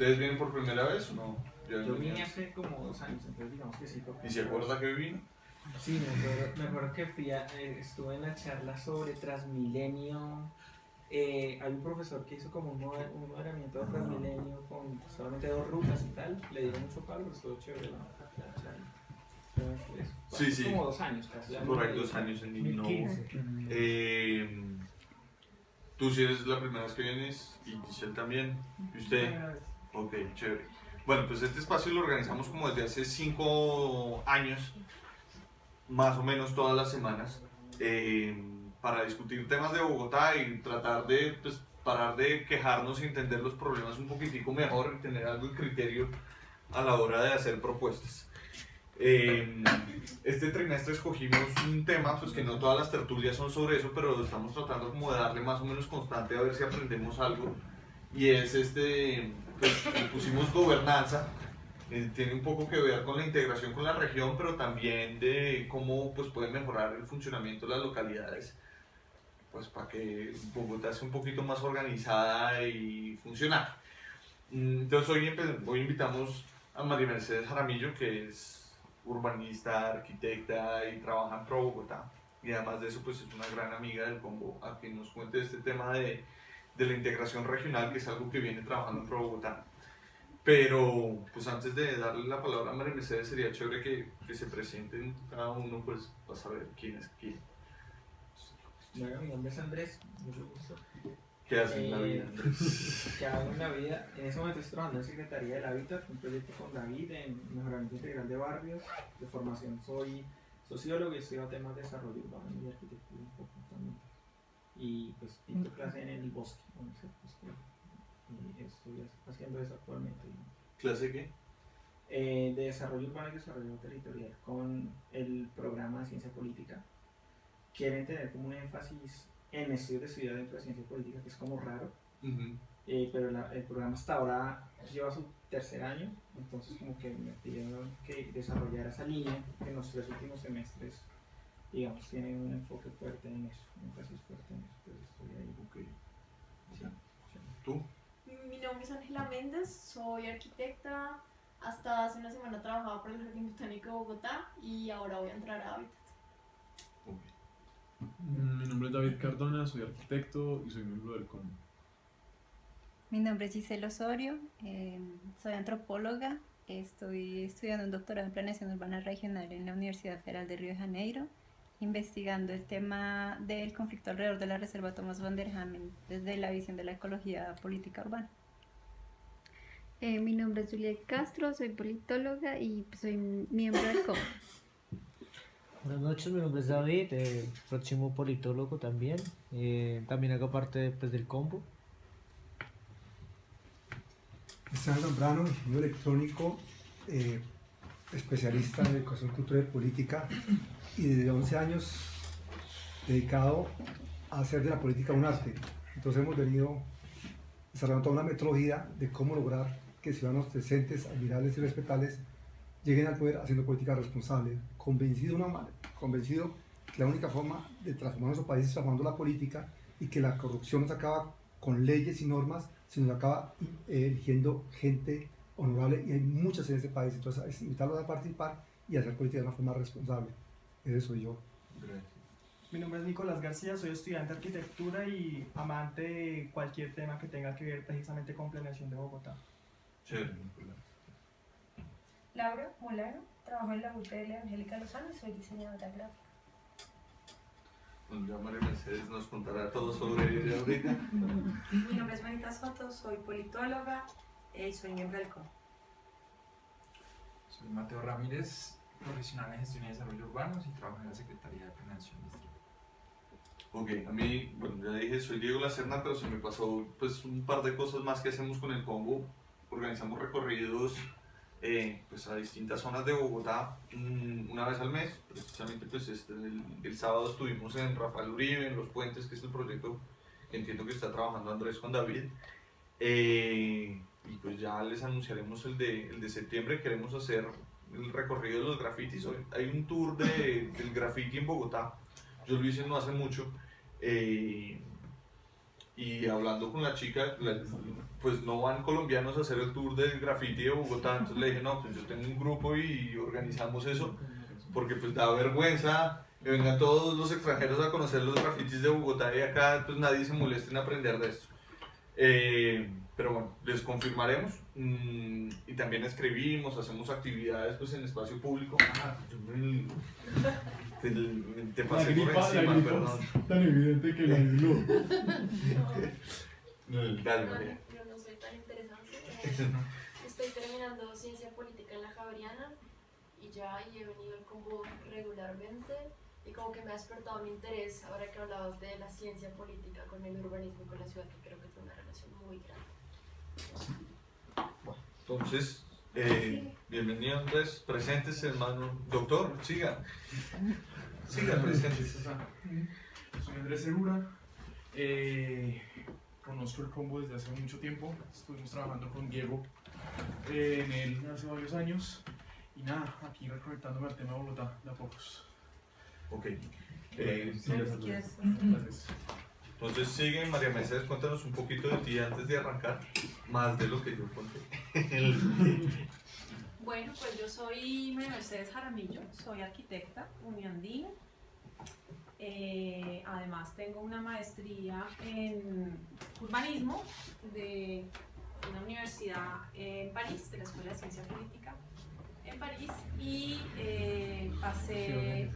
¿Ustedes vienen por primera vez o no? Yo vine hace como 2 años, entonces digamos que sí. ¿Y se acuerda que vino? Sí, me acuerdo que estuve en la charla sobre Transmilenio. Hay un profesor que hizo como un moderamiento de Transmilenio con solamente 2 rutas y tal. Le dieron mucho palo, pero estuvo chévere la charla. Sí. Como 2 años casi. Por ahí 2 años en no. 2015. Tú sí eres la primera vez que vienes y Giselle también. ¿Y usted? Ok, chévere. Bueno, pues este espacio lo organizamos como desde hace 5 años, más o menos todas las semanas, para discutir temas de Bogotá y tratar de parar de quejarnos y entender los problemas un poquitico mejor y tener algo de criterio a la hora de hacer propuestas. Este trimestre escogimos un tema, pues que no todas las tertulias son sobre eso, pero estamos tratando como de darle más o menos constante a ver si aprendemos algo. Y es pues le pusimos gobernanza, tiene un poco que ver con la integración con la región, pero también de cómo pues puede mejorar el funcionamiento de las localidades, pues para que Bogotá sea un poquito más organizada y funcional. Entonces hoy invitamos a María Mercedes Jaramillo, que es urbanista, arquitecta y trabaja en Pro Bogotá, y además de eso pues es una gran amiga del Combo, a que nos cuente este tema de la integración regional, que es algo que viene trabajando en Pro Bogotá. Pero pues antes de darle la palabra a María Mercedes, sería chévere que se presenten cada uno, pues para saber quién es quién. Bueno, mi nombre es Andrés, mucho gusto. ¿Qué hace en la vida, Andrés? ¿Qué hago en la vida? En ese momento estoy trabajando en Secretaría del Hábitat, un proyecto con David en mejoramiento integral de barrios. De formación soy sociólogo y estudio temas de desarrollo urbano y arquitectura un poco también. Y pues pinto clase en el bosque, y estoy haciendo eso actualmente. ¿Clase qué? De desarrollo urbano y desarrollo territorial con el programa de ciencia política. Quieren tener como un énfasis en estudios de ciudad dentro de ciencia política, que es como raro. Pero el programa hasta ahora lleva su 3er año, entonces como que me pidieron que desarrollara esa línea, que en los 3 últimos semestres, digamos, tiene un enfoque fuerte en eso, un énfasis fuerte en eso, entonces estoy ahí. Okay. Sí. ¿Tú? Mi nombre es Ángela Méndez, soy arquitecta, hasta hace una semana trabajaba para el Jardín Botánico de Bogotá y ahora voy a entrar a Hábitat. Okay. Mi nombre es David Cardona, soy arquitecto y soy miembro del COM. Mi nombre es Giselle Osorio, soy antropóloga, estoy estudiando un doctorado en planeación urbana regional en la Universidad Federal de Río de Janeiro, investigando el tema del conflicto alrededor de la Reserva Thomas van der Hamen desde la visión de la ecología política urbana. Mi nombre es Juliet Castro, soy politóloga y soy miembro del COM. Buenas noches, mi nombre es David, próximo politólogo también. También hago parte pues, del combo. Esteban Zambrano, ingeniero electrónico, especialista en educación cultural y política, y desde 11 años dedicado a hacer de la política un arte. Entonces hemos venido desarrollando toda una metodología de cómo lograr que ciudadanos decentes, admirables y respetables lleguen al poder haciendo política responsable, convencido que la única forma de transformar nuestro país es transformando la política, y que la corrupción no se acaba con leyes y normas, sino se acaba eligiendo gente honorable, y hay muchas en este país. Entonces es invitarlos a participar y hacer política de una forma responsable. Ese soy yo. Gracias. Mi nombre es Nicolás García, soy estudiante de arquitectura y amante de cualquier tema que tenga que ver precisamente con planeación de Bogotá. Chévere. Laura Molano, trabajo en la UTL Angélica Lozano y soy diseñadora gráfica. Bueno, ya María Mercedes nos contará todo sobre ella ahorita. Mi nombre es Marita Soto, soy politóloga y soy miembro del COM. Soy Mateo Ramírez, profesional en gestión y desarrollo urbanos y trabajo en la Secretaría de Planeación Distrital. Ok, a mí, bueno, ya dije, soy Diego Lacerna, pero se me pasó pues un par de cosas más que hacemos con el Combo. Organizamos recorridos pues a distintas zonas de Bogotá una vez al mes. Precisamente pues el sábado estuvimos en Rafael Uribe, en Los Puentes, que es el proyecto que entiendo que está trabajando Andrés con David. Y pues ya les anunciaremos el de septiembre. Queremos hacer el recorrido de los grafitis. Hay un tour del graffiti en Bogotá. Yo lo hice no hace mucho. Y y hablando con la chica, pues no van colombianos a hacer el tour del graffiti de Bogotá, entonces le dije, no, pues yo tengo un grupo y organizamos eso, porque pues da vergüenza que vengan todos los extranjeros a conocer los grafitis de Bogotá y acá pues nadie se moleste en aprender de esto. Pero bueno, les confirmaremos y también escribimos, hacemos actividades pues en espacio público. Te pasé por encima, perdón. Tan evidente que la aisló. Dale, María. Yo no soy tan interesante. Estoy terminando ciencia política en la Javeriana y he venido al combo regularmente y como que me ha despertado mi interés ahora que hablabas de la ciencia política con el urbanismo y con la ciudad, que creo que tiene una relación muy grande. Entonces, bienvenido Andrés, presentes hermano. Doctor, siga, presentes. Soy Andrés Segura, conozco el combo desde hace mucho tiempo, estuvimos trabajando con Diego en él hace varios años y nada, aquí reconectándome al tema de Bogotá de a pocos. Ok. Gracias. Entonces sigue María Mercedes, cuéntanos un poquito de ti antes de arrancar, más de lo que yo conté. Bueno, pues yo soy María Mercedes Jaramillo, soy arquitecta uniandina. Además tengo una maestría en urbanismo de una universidad en París, de la Escuela de Ciencia Política en París, y pasé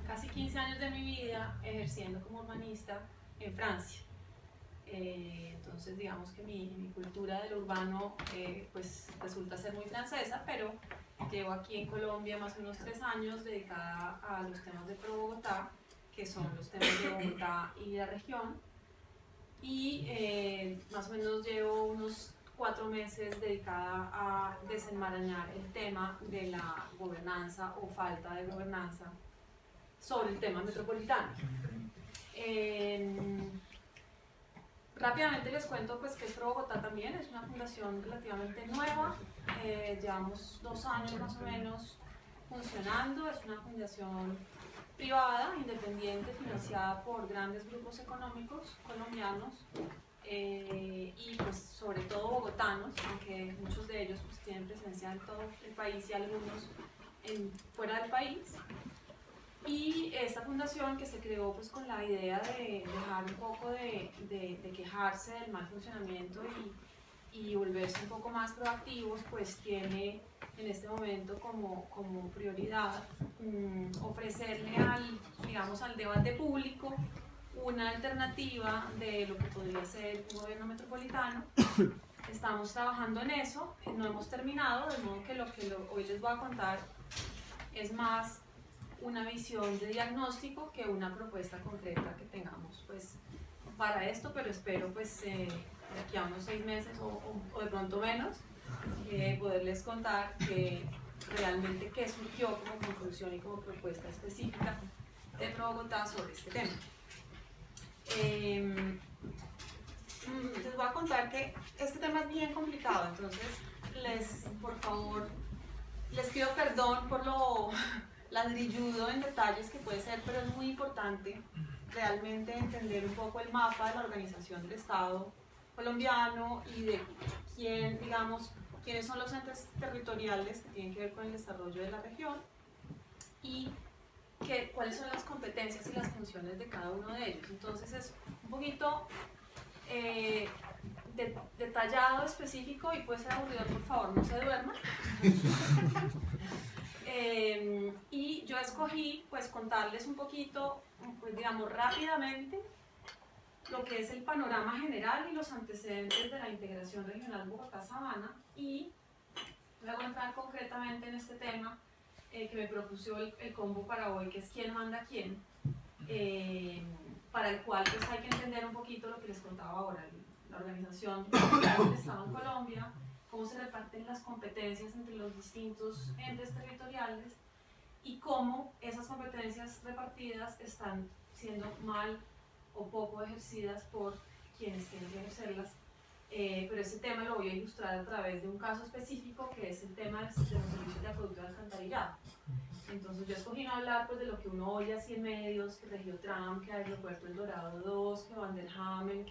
casi 15 años de mi vida ejerciendo como urbanista en Francia. Entonces digamos que mi cultura del urbano pues resulta ser muy francesa, pero llevo aquí en Colombia más o menos 3 años dedicada a los temas de Pro Bogotá, que son los temas de Bogotá y la región, y más o menos llevo unos 4 meses dedicada a desenmarañar el tema de la gobernanza o falta de gobernanza sobre el tema metropolitano. Rápidamente les cuento pues que es Pro Bogotá también, es una fundación relativamente nueva, llevamos 2 años más o menos funcionando, es una fundación privada, independiente, financiada por grandes grupos económicos colombianos y pues sobre todo bogotanos, aunque muchos de ellos pues tienen presencia en todo el país y algunos fuera del país. Y esta fundación que se creó pues con la idea de dejar un poco de quejarse del mal funcionamiento y volverse un poco más proactivos, pues tiene en este momento como prioridad ofrecerle al debate público una alternativa de lo que podría ser un gobierno metropolitano. Estamos trabajando en eso, no hemos terminado, de modo que lo que hoy les voy a contar es más una visión de diagnóstico que una propuesta concreta que tengamos pues para esto, pero espero pues de aquí a unos 6 meses o de pronto menos poderles contar que realmente qué surgió como conclusión y como propuesta específica de Pro Bogotá sobre este tema. Les voy a contar que este tema es bien complicado, entonces por favor les pido perdón por lo ladrilludo en detalles que puede ser, pero es muy importante realmente entender un poco el mapa de la organización del Estado colombiano y de quiénes son los entes territoriales que tienen que ver con el desarrollo de la región y cuáles son las competencias y las funciones de cada uno de ellos. Entonces es un poquito detallado, específico y puede ser aburrido, por favor, no se duerman. Y yo escogí pues contarles un poquito, pues, digamos rápidamente, lo que es el panorama general y los antecedentes de la integración regional Bogotá-Sabana, y luego entrar concretamente en este tema que me propuso el combo para hoy, que es quién manda quién, para el cual pues hay que entender un poquito lo que les contaba ahora, la organización del Estado en Colombia, cómo se reparten las competencias entre los distintos entes territoriales y cómo esas competencias repartidas están siendo mal o poco ejercidas por quienes tienen que ejercerlas. Pero ese tema lo voy a ilustrar a través de un caso específico que es el tema de los servicios de acueducto y alcantarillado. Entonces yo escogí no hablar pues, de lo que uno oye así en medios, que Regiotrans, que Aeropuerto El Dorado 2, que Van der Hamen,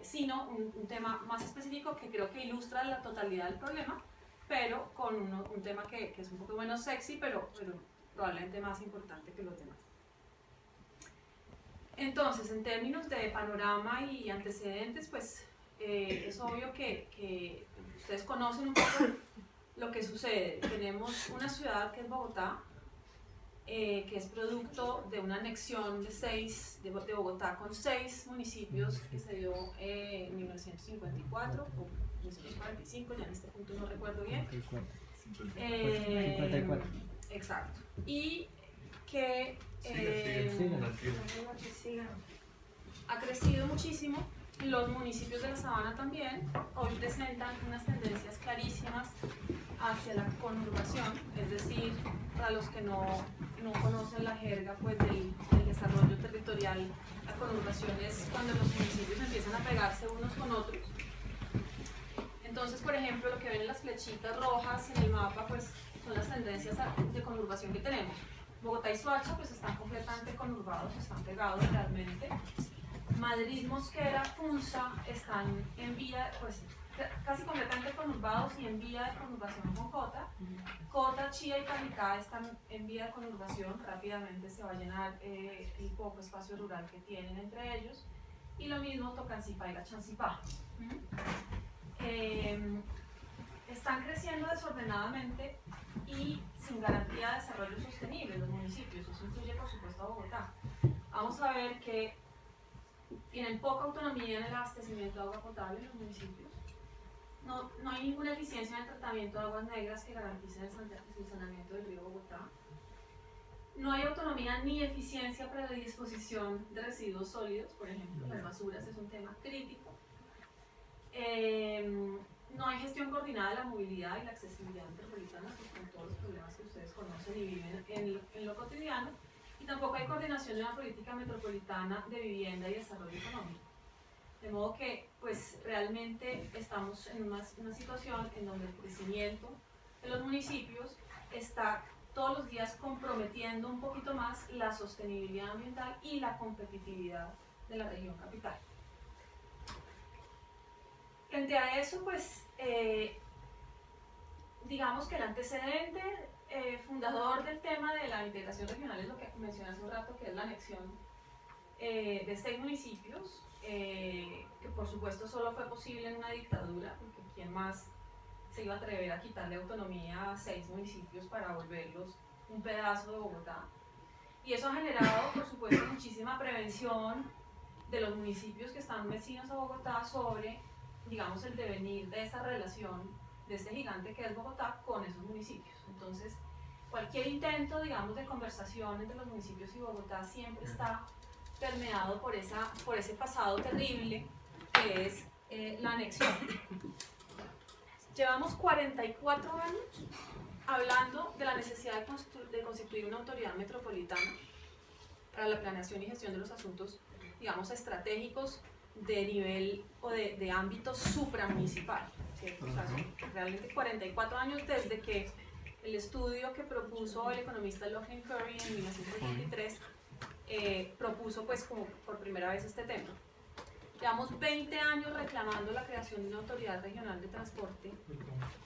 sino un tema más específico que creo que ilustra la totalidad del problema, pero con un tema que es un poco menos sexy, pero probablemente más importante que los demás. Entonces, en términos de panorama y antecedentes, pues es obvio que ustedes conocen un poco lo que sucede. Tenemos una ciudad que es Bogotá, que es producto de una anexión de Bogotá con 6 municipios que se dio en 1954 o 1945, ya en este punto no recuerdo bien. 54. Exacto. Y que ha crecido muchísimo. Los municipios de la Sabana también hoy presentan unas tendencias clarísimas hacia la conurbación, es decir, para los que no conocen la jerga pues, del desarrollo territorial, la conurbación es cuando los municipios empiezan a pegarse unos con otros. Entonces, por ejemplo, lo que ven en las flechitas rojas en el mapa pues, son las tendencias de conurbación que tenemos. Bogotá y Soacha pues, están completamente conurbados, están pegados realmente. Madrid, Mosquera, Funza están en vía, pues casi completamente conurbados y en vía de conurbación con Cota. Cota, Chía y Cajicá están en vía de conurbación, rápidamente se va a llenar el poco espacio rural que tienen entre ellos. Y lo mismo Tocancipá y La Chancipá. Están creciendo desordenadamente y sin garantía de desarrollo sostenible los municipios, eso incluye por supuesto a Bogotá. Vamos a ver que tienen poca autonomía en el abastecimiento de agua potable en los municipios. No hay ninguna eficiencia en el tratamiento de aguas negras que garantice el saneamiento del río Bogotá. No hay autonomía ni eficiencia para la disposición de residuos sólidos, por ejemplo, las basuras es un tema crítico. No hay gestión coordinada de la movilidad y la accesibilidad metropolitana, pues con todos los problemas que ustedes conocen y viven en lo cotidiano. Y tampoco hay coordinación de una política metropolitana de vivienda y desarrollo económico. De modo que, pues, realmente estamos en una situación en donde el crecimiento de los municipios está todos los días comprometiendo un poquito más la sostenibilidad ambiental y la competitividad de la región capital. Frente a eso, pues, digamos que el antecedente fundador del tema de la integración regional es lo que mencioné hace un rato, que es la anexión de 6 municipios, que por supuesto solo fue posible en una dictadura, porque ¿quién más se iba a atrever a quitarle autonomía a 6 municipios para volverlos un pedazo de Bogotá? Y eso ha generado, por supuesto, muchísima prevención de los municipios que están vecinos a Bogotá sobre, digamos, el devenir de esa relación de este gigante que es Bogotá con esos municipios. Entonces, cualquier intento, digamos, de conversación entre los municipios y Bogotá siempre está permeado por ese pasado terrible que es la anexión. Llevamos 44 años hablando de la necesidad de constituir una autoridad metropolitana para la planeación y gestión de los asuntos, digamos, estratégicos de nivel o de ámbito supramunicipal, ¿cierto? O sea, son realmente 44 años desde que el estudio que propuso el economista Lachlan Curry en 1923 propuso pues como por primera vez este tema. Llevamos 20 años reclamando la creación de una autoridad regional de transporte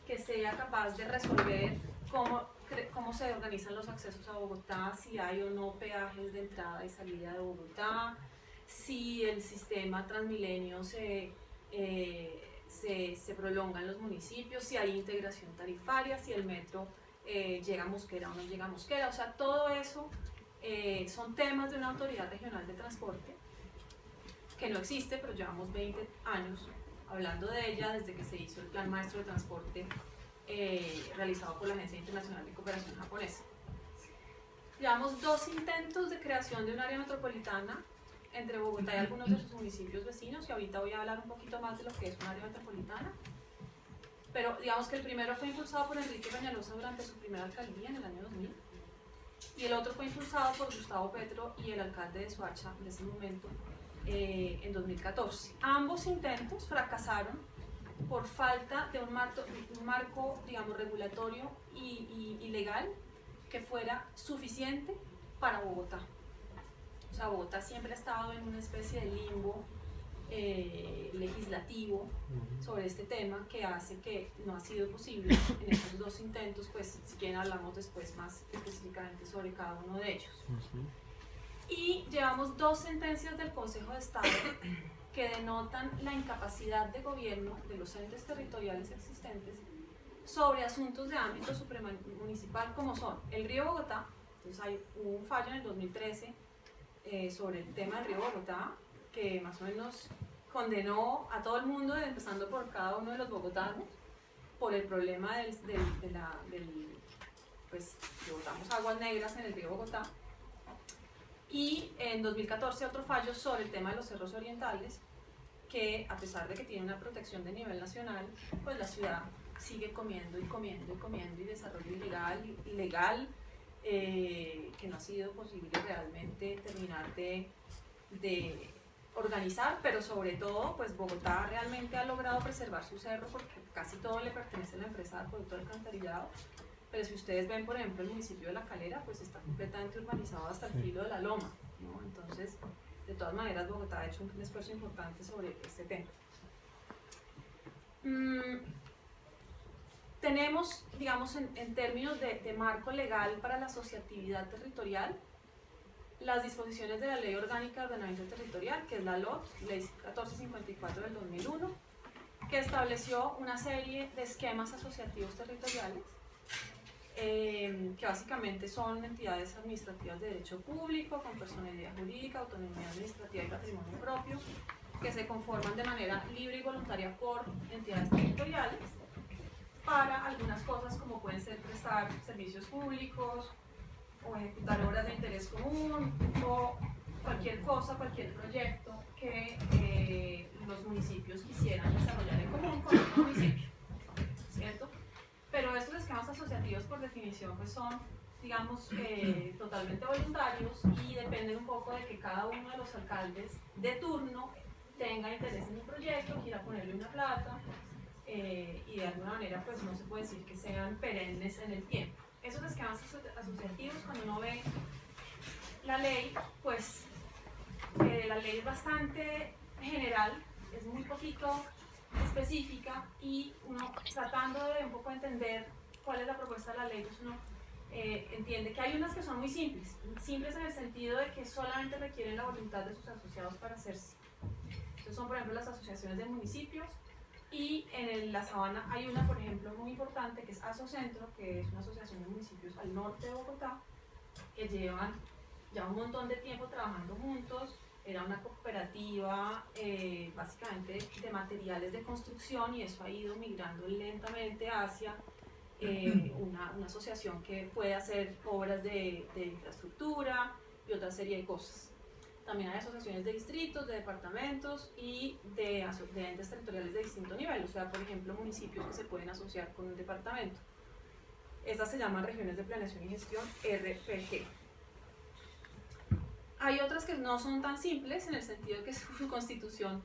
que sea capaz de resolver cómo se organizan los accesos a Bogotá, si hay o no peajes de entrada y salida de Bogotá, si el sistema Transmilenio se prolonga en los municipios, si hay integración tarifaria, si el metro llega a Mosquera o no llega a Mosquera. O sea, todo eso son temas de una autoridad regional de transporte que no existe, pero llevamos 20 años hablando de ella desde que se hizo el Plan Maestro de Transporte realizado por la Agencia Internacional de Cooperación Japonesa. Llevamos 2 intentos de creación de un área metropolitana entre Bogotá y algunos de sus municipios vecinos, y ahorita voy a hablar un poquito más de lo que es un área metropolitana. Pero digamos que el primero fue impulsado por Enrique Peñalosa durante su primera alcaldía en el año 2000, y el otro fue impulsado por Gustavo Petro y el alcalde de Soacha en ese momento, en 2014. Ambos intentos fracasaron por falta de un marco digamos, regulatorio y legal que fuera suficiente para Bogotá. O sea, Bogotá siempre ha estado en una especie de limbo legislativo sobre este tema, que hace que no ha sido posible en estos dos intentos. Pues si quieren hablamos después más específicamente sobre cada uno de ellos. Y llevamos 2 sentencias del Consejo de Estado que denotan la incapacidad de gobierno de los entes territoriales existentes sobre asuntos de ámbito supramunicipal, como son el Río Bogotá. Entonces hubo un fallo en el 2013 sobre el tema del Río Bogotá, que más o menos condenó a todo el mundo, empezando por cada uno de los bogotanos, por el problema pues, que botamos aguas negras en el río Bogotá. Y en 2014 otro fallo sobre el tema de los cerros orientales, que a pesar de que tiene una protección de nivel nacional, pues la ciudad sigue comiendo y comiendo y comiendo, y desarrollo ilegal, que no ha sido posible realmente terminar de organizar. Pero sobre todo, pues Bogotá realmente ha logrado preservar su cerro, porque casi todo le pertenece a la empresa de acueducto de alcantarillado. Pero si ustedes ven, por ejemplo, el municipio de La Calera, pues está completamente urbanizado hasta el filo de la loma, ¿no? Entonces, de todas maneras, Bogotá ha hecho un esfuerzo importante sobre este tema. Tenemos, digamos, en términos de marco legal para la asociatividad territorial, las disposiciones de la Ley Orgánica de Ordenamiento Territorial, que es la LOT, Ley 1454 del 2001, que estableció una serie de esquemas asociativos territoriales, que básicamente son entidades administrativas de derecho público, con personalidad jurídica, autonomía administrativa y patrimonio propio, que se conforman de manera libre y voluntaria por entidades territoriales para algunas cosas, como pueden ser prestar servicios públicos o ejecutar obras de interés común, o cualquier cosa, cualquier proyecto que los municipios quisieran desarrollar en común con otro municipio, ¿cierto? Pero estos esquemas asociativos, por definición, pues son, digamos, totalmente voluntarios, y dependen un poco de que cada uno de los alcaldes de turno tenga interés en un proyecto, quiera ponerle una plata, y de alguna manera pues no se puede decir que sean perennes en el tiempo. Esos esquemas asociativos, cuando uno ve la ley, pues la ley es bastante general, es muy poquito específica, y uno, tratando de un poco entender cuál es la propuesta de la ley, pues uno entiende que hay unas que son muy simples en el sentido de que solamente requieren la voluntad de sus asociados para hacerse. Entonces son, por ejemplo, las asociaciones de municipios, y en la Sabana hay una, por ejemplo, muy importante, que es Asocentro, que es una asociación de municipios al norte de Bogotá, que llevan ya un montón de tiempo trabajando juntos. Era una cooperativa básicamente de materiales de construcción, y eso ha ido migrando lentamente hacia una asociación que puede hacer obras de infraestructura y otra serie de cosas. También hay asociaciones de distritos, de departamentos y de entes territoriales de distinto nivel, o sea, por ejemplo, municipios que se pueden asociar con un departamento. Estas se llaman regiones de planeación y gestión, RPG. Hay otras que no son tan simples, en el sentido de que su constitución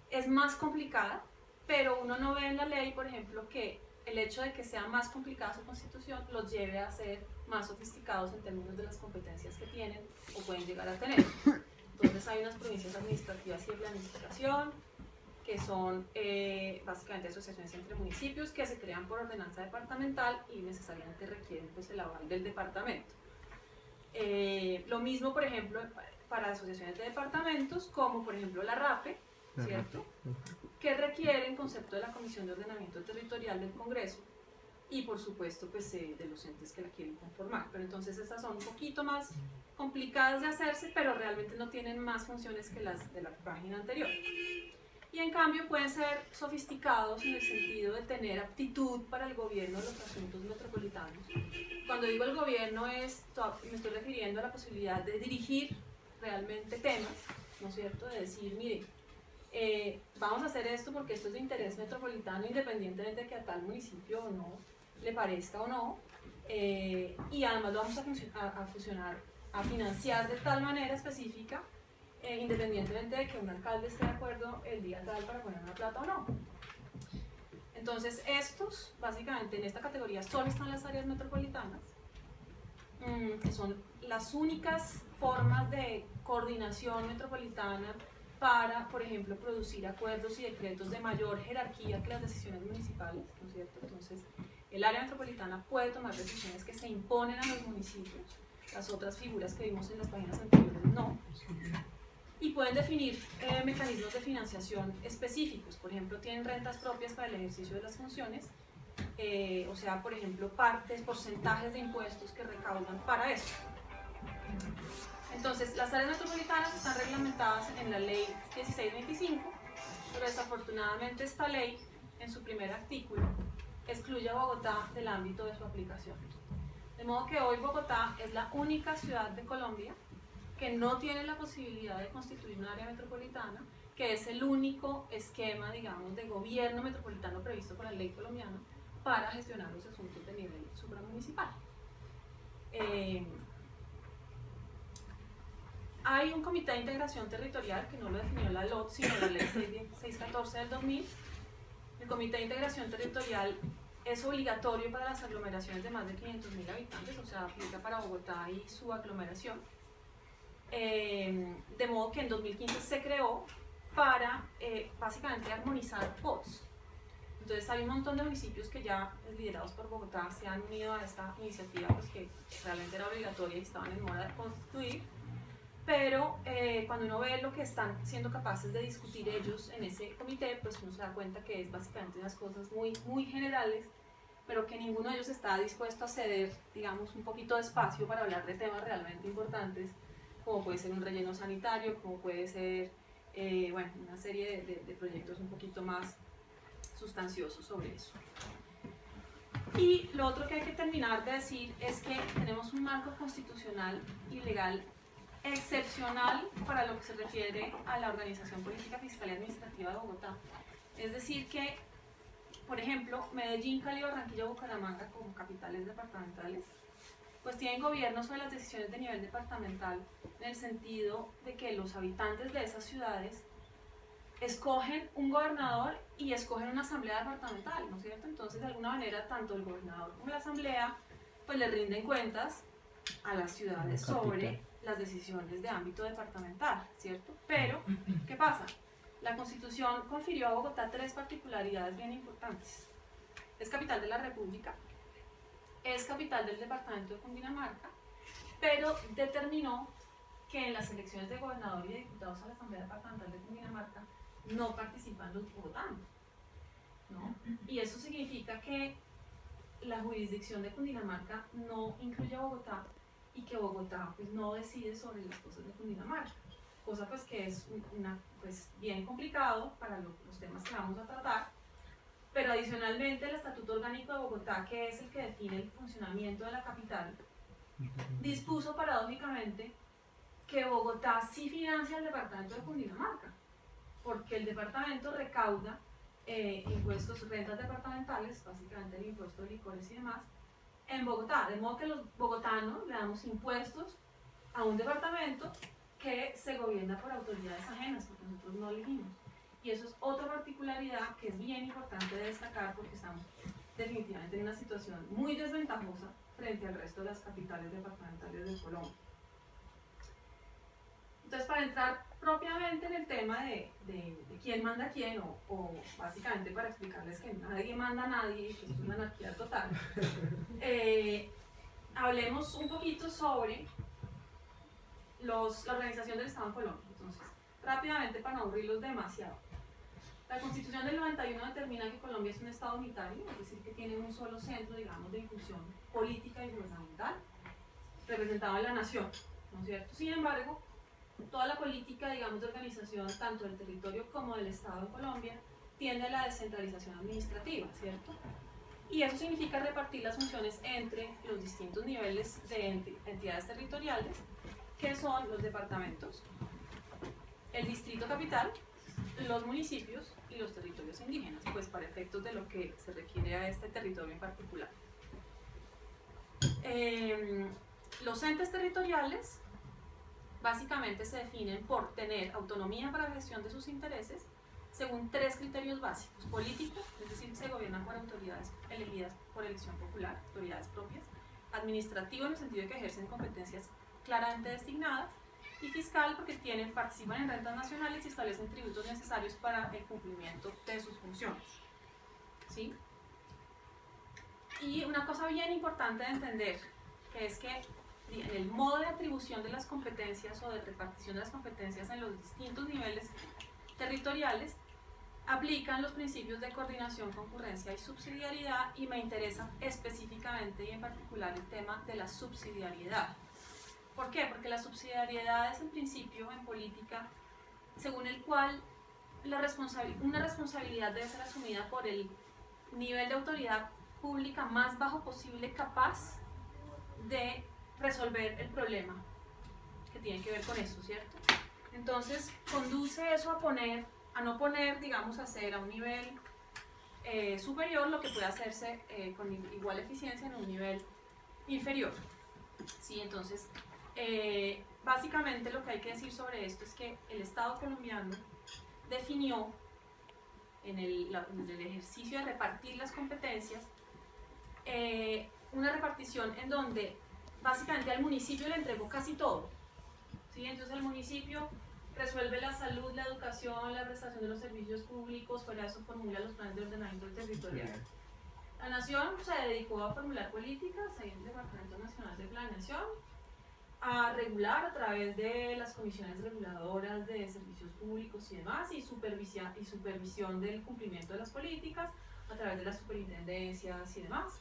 es más complicada, pero uno no ve en la ley, por ejemplo, que el hecho de que sea más complicada su constitución los lleve a ser más sofisticados en términos de las competencias que tienen o pueden llegar a tener. Entonces hay unas provincias administrativas y de planificación, que son básicamente asociaciones entre municipios que se crean por ordenanza departamental y necesariamente requieren pues, el aval del departamento. Lo mismo, por ejemplo, para asociaciones de departamentos, como por ejemplo la RAPE, ¿cierto? Que requieren concepto de la Comisión de Ordenamiento Territorial del Congreso, y por supuesto pues, de los entes que la quieren conformar. Pero entonces estas son un poquito más complicadas de hacerse, pero realmente no tienen más funciones que las de la página anterior. Y en cambio pueden ser sofisticados en el sentido de tener aptitud para el gobierno de los asuntos metropolitanos. Cuando digo el gobierno me estoy refiriendo a la posibilidad de dirigir realmente temas, ¿no es cierto? De decir, mire, vamos a hacer esto porque esto es de interés metropolitano, independientemente de que a tal municipio o no le parezca o no, y además lo vamos a financiar de tal manera específica, independientemente de que un alcalde esté de acuerdo el día tal para poner una plata o no. Entonces estos, básicamente en esta categoría solo están las áreas metropolitanas, que son las únicas formas de coordinación metropolitana para, por ejemplo, producir acuerdos y decretos de mayor jerarquía que las decisiones municipales, ¿no es cierto? Entonces, el área metropolitana puede tomar decisiones que se imponen a los municipios, las otras figuras que vimos en las páginas anteriores no, y pueden definir mecanismos de financiación específicos. Por ejemplo, tienen rentas propias para el ejercicio de las funciones, o sea, por ejemplo, partes, porcentajes de impuestos que recaudan para eso. Entonces, las áreas metropolitanas están reglamentadas en la ley 1625, pero desafortunadamente esta ley, en su primer artículo, excluye a Bogotá del ámbito de su aplicación. De modo que hoy Bogotá es la única ciudad de Colombia que no tiene la posibilidad de constituir un área metropolitana, que es el único esquema, digamos, de gobierno metropolitano previsto por la ley colombiana para gestionar los asuntos de nivel supramunicipal. Hay un comité de integración territorial que no lo definió la LOT, sino la ley 614 del 2000. El comité de integración territorial es obligatorio para las aglomeraciones de más de 500.000 habitantes, o sea, aplica para Bogotá y su aglomeración. De modo que en 2015 se creó para básicamente armonizar POTS. Entonces hay un montón de municipios que ya, liderados por Bogotá, se han unido a esta iniciativa, pues que realmente era obligatoria y estaban en mora de constituir. Pero cuando uno ve lo que están siendo capaces de discutir ellos en ese comité, pues uno se da cuenta que es básicamente unas cosas muy, muy generales, pero que ninguno de ellos está dispuesto a ceder, digamos, un poquito de espacio para hablar de temas realmente importantes, como puede ser un relleno sanitario, como puede ser, bueno, una serie de proyectos un poquito más sustanciosos sobre eso. Y lo otro que hay que terminar de decir es que tenemos un marco constitucional y legal excepcional para lo que se refiere a la organización política, fiscal y administrativa de Bogotá. Es decir que, por ejemplo, Medellín, Cali, Barranquilla, Bucaramanga como capitales departamentales, pues tienen gobierno sobre las decisiones de nivel departamental en el sentido de que los habitantes de esas ciudades escogen un gobernador y escogen una asamblea departamental, ¿no es cierto? Entonces, de alguna manera, tanto el gobernador como la asamblea pues le rinden cuentas a las ciudades sobre las decisiones de ámbito departamental, ¿cierto? Pero, ¿qué pasa? La Constitución confirió a Bogotá 3 particularidades bien importantes. Es capital de la República, es capital del departamento de Cundinamarca, pero determinó que en las elecciones de gobernador y de diputados a la Asamblea Departamental de Cundinamarca no participan los bogotanos, ¿no? Y eso significa que la jurisdicción de Cundinamarca no incluye a Bogotá y que Bogotá pues no decide sobre las cosas de Cundinamarca, cosa pues que es pues bien complicado para los temas que vamos a tratar. Pero adicionalmente el Estatuto Orgánico de Bogotá, que es el que define el funcionamiento de la capital, dispuso paradójicamente que Bogotá sí financia el departamento de Cundinamarca, porque el departamento recauda impuestos, rentas departamentales, básicamente el impuesto de licores y demás, en Bogotá, de modo que los bogotanos le damos impuestos a un departamento que se gobierna por autoridades ajenas, porque nosotros no elegimos. Y eso es otra particularidad que es bien importante de destacar, porque estamos definitivamente en una situación muy desventajosa frente al resto de las capitales departamentales de Colombia. Entonces, para entrar propiamente en el tema de quién manda a quién, o básicamente para explicarles que nadie manda a nadie y que es una anarquía total, hablemos un poquito sobre la organización del Estado en Colombia. Entonces, rápidamente, para no aburrirlos demasiado. La Constitución del 91 determina que Colombia es un Estado unitario, es decir, que tiene un solo centro, digamos, de inclusión política y gubernamental, representado en la nación, ¿no es cierto? Sin embargo, toda la política, digamos, de organización, tanto del territorio como del Estado en Colombia, tiende a la descentralización administrativa, ¿cierto? Y eso significa repartir las funciones entre los distintos niveles de entidades territoriales, que son los departamentos, el distrito capital, los municipios y los territorios indígenas, pues para efectos de lo que se refiere a este territorio en particular. Los entes territoriales básicamente se definen por tener autonomía para la gestión de sus intereses según 3 criterios básicos: político, es decir, se gobiernan por autoridades elegidas por elección popular, autoridades propias; administrativo en el sentido de que ejercen competencias claramente designadas, y fiscal porque participan en rentas nacionales y establecen tributos necesarios para el cumplimiento de sus funciones. ¿Sí? Y una cosa bien importante de entender, que es que en el modo de atribución de las competencias o de repartición de las competencias en los distintos niveles territoriales, aplican los principios de coordinación, concurrencia y subsidiariedad, y me interesa específicamente y en particular el tema de la subsidiariedad. ¿Por qué? Porque la subsidiariedad es el principio en política según el cual una responsabilidad debe ser asumida por el nivel de autoridad pública más bajo posible, capaz de resolver el problema que tiene que ver con eso, ¿cierto? Entonces, conduce eso a no poner, digamos, a hacer a un nivel superior lo que puede hacerse con igual eficiencia en un nivel inferior. ¿Sí? Entonces, básicamente lo que hay que decir sobre esto es que el Estado colombiano definió en el ejercicio de repartir las competencias una repartición en donde básicamente al municipio le entregó casi todo. ¿Sí? Entonces el municipio resuelve la salud, la educación, la prestación de los servicios públicos, fuera de eso formula los planes de ordenamiento territorial. La nación se dedicó a formular políticas, hay el Departamento Nacional de Planeación, a regular a través de las comisiones reguladoras de servicios públicos y demás, y supervisión del cumplimiento de las políticas a través de las superintendencias y demás.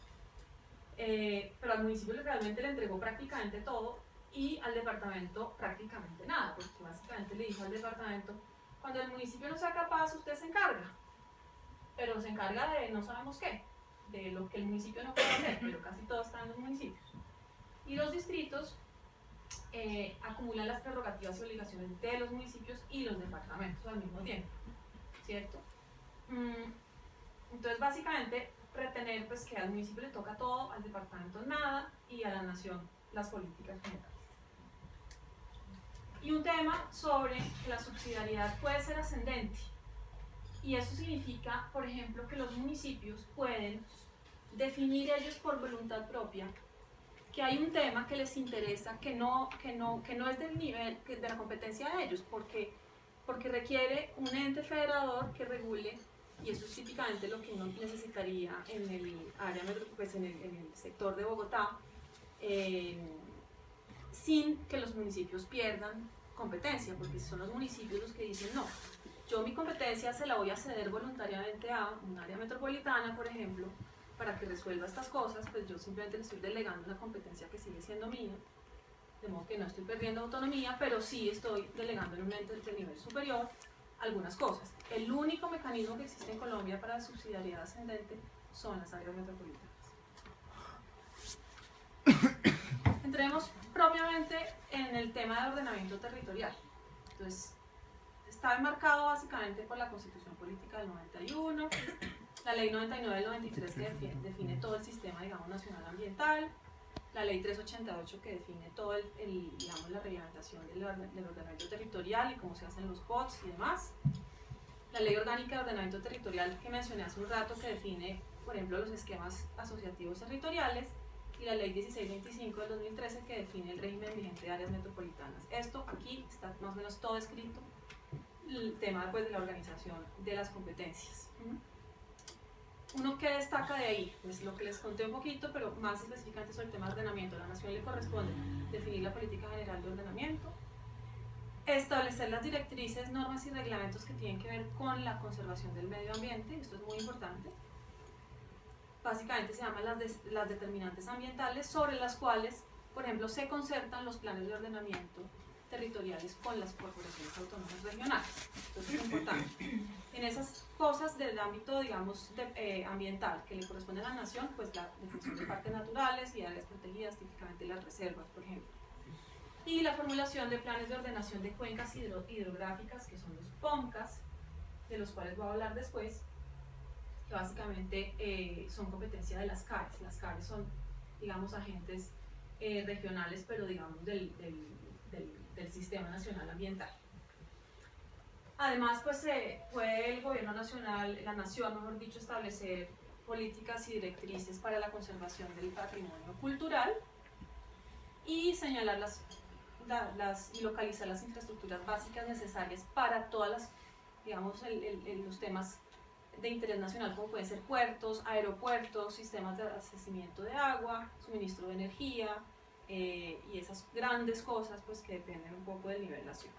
Pero al municipio realmente le entregó prácticamente todo y al departamento prácticamente nada, porque básicamente le dijo al departamento: cuando el municipio no sea capaz, usted se encarga, pero se encarga de no sabemos qué, de lo que el municipio no puede hacer, pero casi todo está en los municipios. Y los distritos acumulan las prerrogativas y obligaciones de los municipios y los departamentos al mismo tiempo, ¿cierto? Entonces básicamente retener pues que al municipio le toca todo, al departamento nada y a la nación las políticas generales. Y un tema sobre que la subsidiariedad puede ser ascendente, y eso significa, por ejemplo, que los municipios pueden definir ellos por voluntad propia que hay un tema que les interesa que no es del nivel de la competencia de ellos, porque requiere un ente federador que regule, y eso es típicamente lo que uno necesitaría en el área, pues en el sector de Bogotá, sin que los municipios pierdan competencia, porque son los municipios los que dicen: no, yo mi competencia se la voy a ceder voluntariamente a un área metropolitana, por ejemplo, para que resuelva estas cosas, pues yo simplemente le estoy delegando una competencia que sigue siendo mía, de modo que no estoy perdiendo autonomía, pero sí estoy delegando en un ente de nivel superior algunas cosas. El único mecanismo que existe en Colombia para la subsidiariedad ascendente son las áreas metropolitanas. Entremos propiamente en el tema de ordenamiento territorial. Entonces, está enmarcado básicamente por la Constitución Política del 91, la Ley 99 del 93 que define todo el sistema, digamos, nacional ambiental, la Ley 388 que define todo digamos, la reglamentación del ordenamiento territorial y cómo se hacen los POTS y demás, la Ley Orgánica de Ordenamiento Territorial que mencioné hace un rato que define, por ejemplo, los esquemas asociativos territoriales, y la Ley 1625 del 2013 que define el régimen vigente de áreas metropolitanas. Esto aquí está más o menos todo escrito, el tema pues, de la organización de las competencias. Uno que destaca de ahí, pues lo que les conté un poquito, pero más específicamente sobre el tema de ordenamiento. A la nación le corresponde definir la política general de ordenamiento, establecer las directrices, normas y reglamentos que tienen que ver con la conservación del medio ambiente, esto es muy importante. Básicamente se llaman las determinantes ambientales, sobre las cuales, por ejemplo, se concertan los planes de ordenamiento territoriales con las corporaciones autónomas regionales. Entonces es importante. En esas cosas del ámbito, digamos, ambiental que le corresponde a la nación, pues la definición de parques naturales y áreas protegidas, típicamente las reservas, por ejemplo. Y la formulación de planes de ordenación de cuencas hidrográficas, que son los POMCAS, de los cuales voy a hablar después, que básicamente son competencia de las CARES. Las CARES son, digamos, agentes regionales, pero digamos del Sistema Nacional Ambiental. Además, pues puede el gobierno nacional, la nación, mejor dicho, establecer políticas y directrices para la conservación del patrimonio cultural y señalar y localizar las infraestructuras básicas necesarias para todas las, digamos, los temas de interés nacional, como pueden ser puertos, aeropuertos, sistemas de abastecimiento de agua, suministro de energía y esas grandes cosas pues, que dependen un poco del nivel nacional.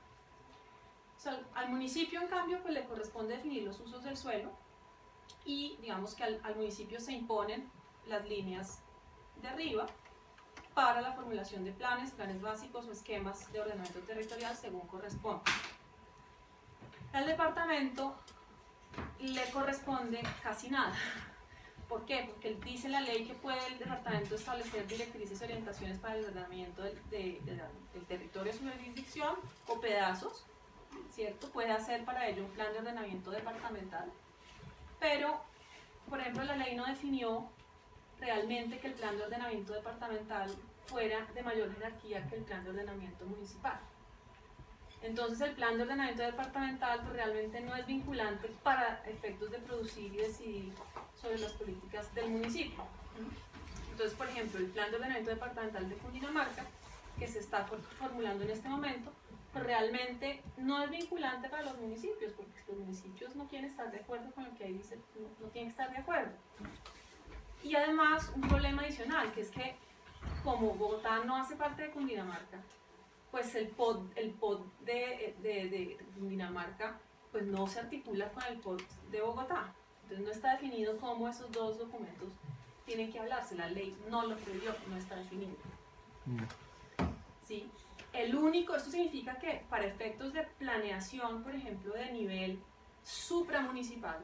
O sea, al municipio, en cambio, pues, le corresponde definir los usos del suelo y digamos que al municipio se imponen las líneas de arriba para la formulación de planes básicos o esquemas de ordenamiento territorial según corresponda. Al departamento le corresponde casi nada. ¿Por qué? Porque dice la ley que puede el departamento establecer directrices y orientaciones para el ordenamiento del territorio de su jurisdicción o pedazos, ¿cierto? Puede hacer para ello un plan de ordenamiento departamental, pero, por ejemplo, la ley no definió realmente que el plan de ordenamiento departamental fuera de mayor jerarquía que el plan de ordenamiento municipal. Entonces el plan de ordenamiento departamental pues, realmente no es vinculante para efectos de producir y decidir sobre las políticas del municipio. Entonces, por ejemplo, el plan de ordenamiento departamental de Cundinamarca, que se está formulando en este momento, pues realmente no es vinculante para los municipios, porque los municipios no quieren estar de acuerdo con lo que ahí dice, no tienen que estar de acuerdo. Y además, un problema adicional, que es que como Bogotá no hace parte de Cundinamarca, pues el POD de Cundinamarca pues no se articula con el POD de Bogotá. Entonces no está definido cómo esos dos documentos tienen que hablarse. La ley no lo previó, no está definido. ¿Sí? Esto significa que para efectos de planeación, por ejemplo, de nivel supramunicipal,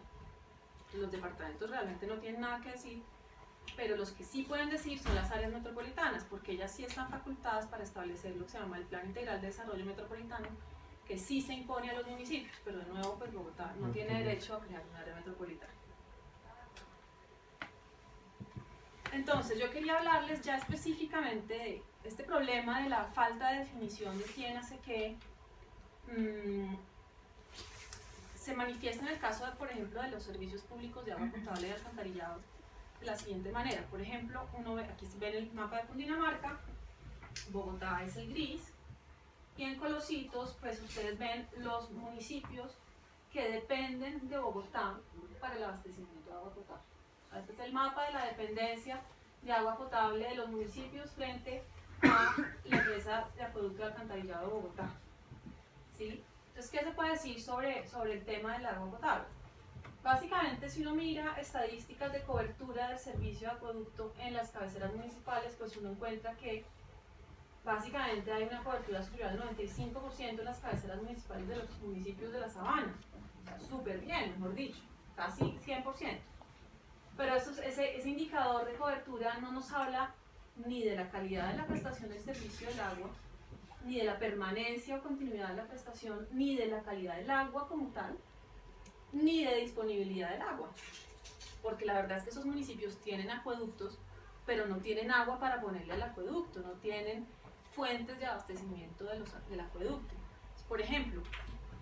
los departamentos realmente no tienen nada que decir, pero los que sí pueden decir son las áreas metropolitanas, porque ellas sí están facultadas para establecer lo que se llama el Plan Integral de Desarrollo Metropolitano, que sí se impone a los municipios, pero de nuevo pues Bogotá no tiene derecho a crear un área metropolitana. Entonces yo quería hablarles ya específicamente de este problema de la falta de definición de quién hace qué. Se manifiesta en el caso, por ejemplo, de los servicios públicos de agua potable y alcantarillado de la siguiente manera. Por ejemplo, aquí ven el mapa de Cundinamarca, Bogotá es el gris, y en colorcitos pues ustedes ven los municipios que dependen de Bogotá para el abastecimiento de agua potable. Este es el mapa de la dependencia de agua potable de los municipios frente a la empresa de acueducto y alcantarillado de Bogotá. ¿Sí? Entonces, ¿qué se puede decir sobre el tema del agua potable? Básicamente, si uno mira estadísticas de cobertura del servicio de acueducto en las cabeceras municipales, pues uno encuentra que básicamente hay una cobertura superior al 95% en las cabeceras municipales de los municipios de la Sabana. Súper bien, mejor dicho, casi 100%. Pero ese indicador de cobertura no nos habla ni de la calidad de la prestación del servicio del agua, ni de la permanencia o continuidad de la prestación, ni de la calidad del agua como tal, ni de disponibilidad del agua. Porque la verdad es que esos municipios tienen acueductos, pero no tienen agua para ponerle al acueducto, no tienen fuentes de abastecimiento del acueducto. Por ejemplo,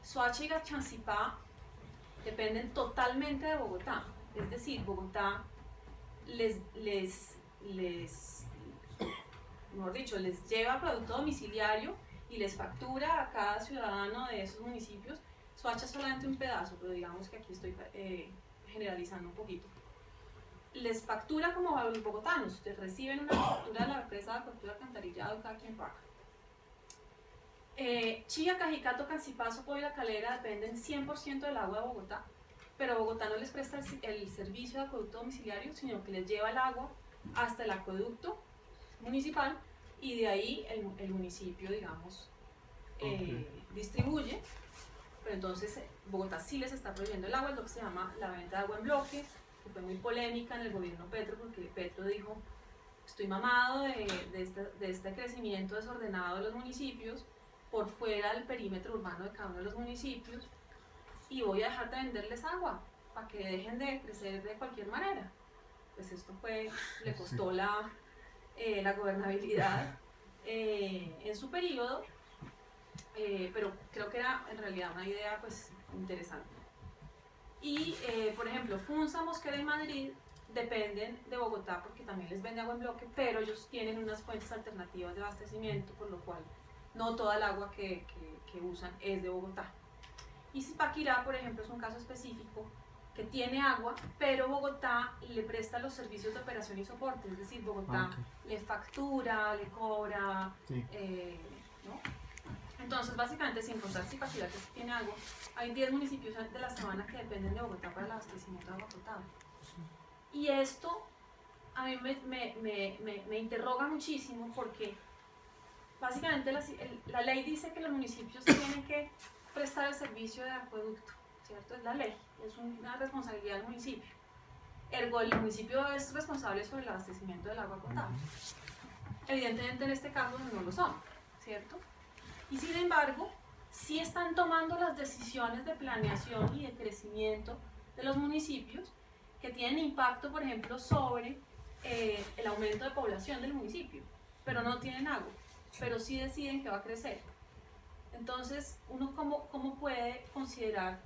Soacha y Gachancipá dependen totalmente de Bogotá. Es decir, Bogotá mejor dicho, les lleva producto domiciliario y les factura a cada ciudadano de esos municipios. Soacha es solamente un pedazo, pero digamos que aquí estoy generalizando un poquito. Les factura como a los bogotanos, ustedes reciben una factura de la empresa de acueducto y alcantarillado, cada quien paga. Chía, Cajicato, Cancipá, Sopó y La Calera dependen 100% del agua de Bogotá, pero Bogotá no les presta el servicio de acueducto domiciliario, sino que les lleva el agua hasta el acueducto municipal y de ahí el municipio, digamos, distribuye. Pero entonces Bogotá sí les está prohibiendo el agua, es lo que se llama la venta de agua en bloque, que fue muy polémica en el gobierno Petro, porque Petro dijo: estoy mamado de este crecimiento desordenado de los municipios por fuera del perímetro urbano de cada uno de los municipios, y voy a dejar de venderles agua para que dejen de crecer de cualquier manera. Pues esto le costó la gobernabilidad en su periodo, pero creo que era en realidad una idea pues interesante. Y por ejemplo, Funza, Mosquera y Madrid dependen de Bogotá porque también les vende agua en bloque, pero ellos tienen unas fuentes alternativas de abastecimiento, por lo cual no toda el agua que usan es de Bogotá. Y Zipaquirá, por ejemplo, es un caso específico que tiene agua, pero Bogotá le presta los servicios de operación y soporte, es decir, Bogotá le factura, le cobra, Sí. ¿no? Entonces, básicamente, sin contar Zipaquirá, que sí tiene agua, hay 10 municipios de la Sabana que dependen de Bogotá para el abastecimiento de agua potable. Y esto a mí me interroga muchísimo porque básicamente la ley dice que los municipios tienen que prestar el servicio de acueducto, ¿cierto? Es la ley, es una responsabilidad del municipio. Ergo, el municipio es responsable sobre el abastecimiento del agua potable. Evidentemente en este caso no lo son, ¿cierto? Y sin embargo, sí están tomando las decisiones de planeación y de crecimiento de los municipios que tienen impacto, por ejemplo, sobre el aumento de población del municipio, pero no tienen agua, pero sí deciden que va a crecer. Entonces, uno cómo puede considerar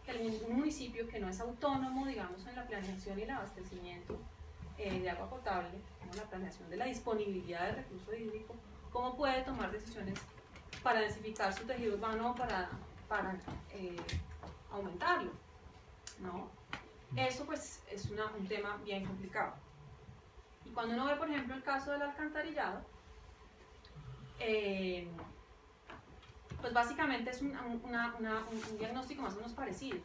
que un municipio que no es autónomo, digamos, en la planeación y el abastecimiento de agua potable, como la planeación de la disponibilidad de recurso hídrico, cómo puede tomar decisiones para densificar su tejido urbano o para aumentarlo, ¿no? Eso pues es un tema bien complicado. Y cuando uno ve, por ejemplo, el caso del alcantarillado, pues básicamente es un diagnóstico más o menos parecido.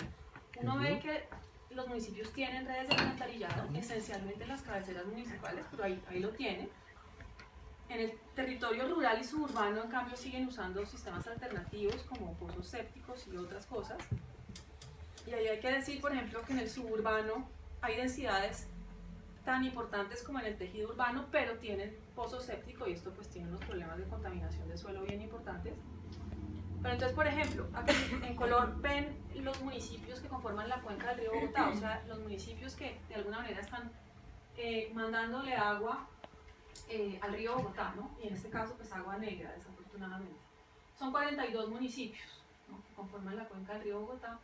Uno ve que los municipios tienen redes de alcantarillado, esencialmente en las cabeceras municipales, pero ahí lo tienen. En el territorio rural y suburbano, en cambio, siguen usando sistemas alternativos como pozos sépticos y otras cosas. Y ahí hay que decir, por ejemplo, que en el suburbano hay densidades tan importantes como en el tejido urbano, pero tienen pozo séptico y esto pues tiene unos problemas de contaminación de suelo bien importantes. Pero entonces, por ejemplo, aquí en color ven los municipios que conforman la cuenca del río Bogotá, o sea, los municipios que de alguna manera están mandándole agua al río Bogotá, ¿no? Y en este caso, pues agua negra, desafortunadamente. Son 42 municipios, ¿no?, que conforman la cuenca del río Bogotá.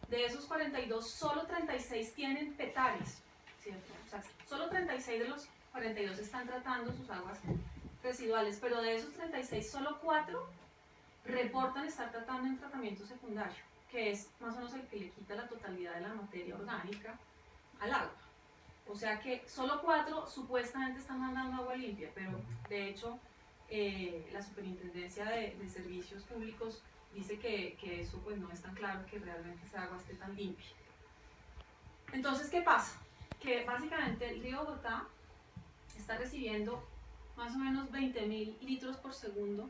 De esos 42, solo 36 tienen petares, ¿cierto? O sea, solo 36 de los 42 están tratando sus aguas residuales, pero de esos 36, solo 4 reportan estar tratando en tratamiento secundario, que es más o menos el que le quita la totalidad de la materia orgánica al agua. O sea que solo 4 supuestamente están mandando agua limpia, pero de hecho la Superintendencia de Servicios Públicos dice que eso pues no es tan claro que realmente esa agua esté tan limpia. Entonces, ¿qué pasa? Que básicamente el río Bogotá está recibiendo más o menos 20.000 litros por segundo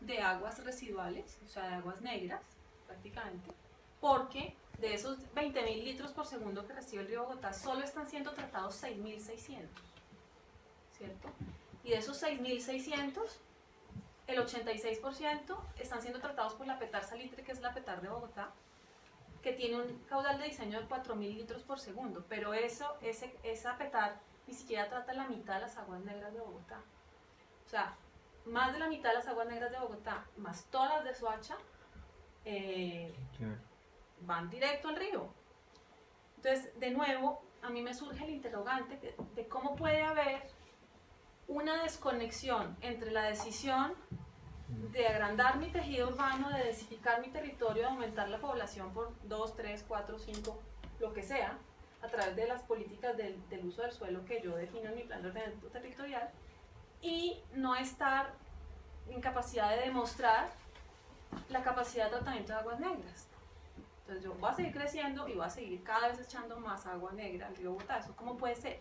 de aguas residuales, o sea, de aguas negras, prácticamente, porque de esos 20.000 litros por segundo que recibe el río Bogotá, solo están siendo tratados 6.600, ¿cierto? Y de esos 6.600, el 86% están siendo tratados por la Petar Salitre, que es la Petar de Bogotá, que tiene un caudal de diseño de 4.000 litros por segundo, pero esa Petar ni siquiera trata la mitad de las aguas negras de Bogotá. O sea, más de la mitad de las aguas negras de Bogotá, más todas las de Soacha, van directo al río. Entonces, de nuevo, a mí me surge el interrogante de cómo puede haber una desconexión entre la decisión de agrandar mi tejido urbano, de densificar mi territorio, de aumentar la población por 2, 3, 4, 5, lo que sea, a través de las políticas del uso del suelo que yo defino en mi plan de ordenamiento territorial, y no estar en capacidad de demostrar la capacidad de tratamiento de aguas negras. Entonces yo voy a seguir creciendo y voy a seguir cada vez echando más agua negra al río Bogotá. ¿Eso cómo puede ser?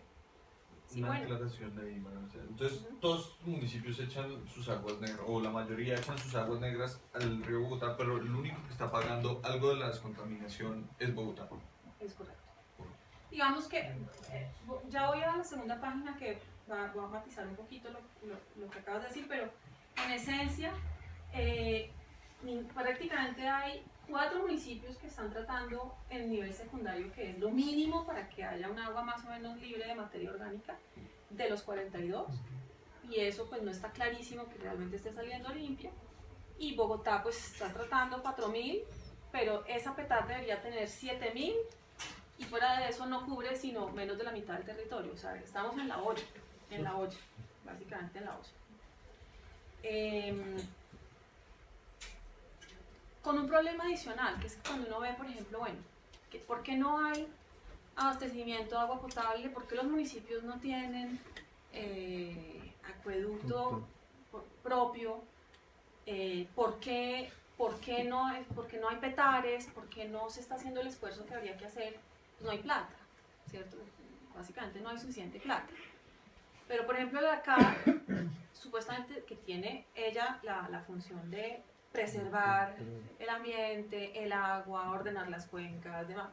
Sí, una bueno. aclaración de ahí, María. Entonces, todos los municipios echan sus aguas negras, o la mayoría echan sus aguas negras al río Bogotá, pero el único que está pagando algo de la descontaminación es Bogotá. Es correcto. Digamos que ya voy a la segunda página que va a matizar un poquito lo que acabas de decir, pero en esencia, prácticamente hay 4 municipios que están tratando el nivel secundario, que es lo mínimo para que haya un agua más o menos libre de materia orgánica, de los 42, y eso pues no está clarísimo que realmente esté saliendo limpia. Y Bogotá pues está tratando 4.000, pero esa Petar debería tener 7.000, y fuera de eso no cubre sino menos de la mitad del territorio, o sea, estamos en la olla, básicamente en la olla. Con un problema adicional, que es que cuando uno ve, por ejemplo, bueno, ¿por qué no hay abastecimiento de agua potable? ¿Por qué los municipios no tienen acueducto propio? ¿Por qué no hay petares? ¿Por qué no se está haciendo el esfuerzo que habría que hacer? Pues no hay plata, ¿cierto? Básicamente no hay suficiente plata. Pero, por ejemplo, la CAR, supuestamente que tiene ella la función de preservar el ambiente, el agua, ordenar las cuencas, demás.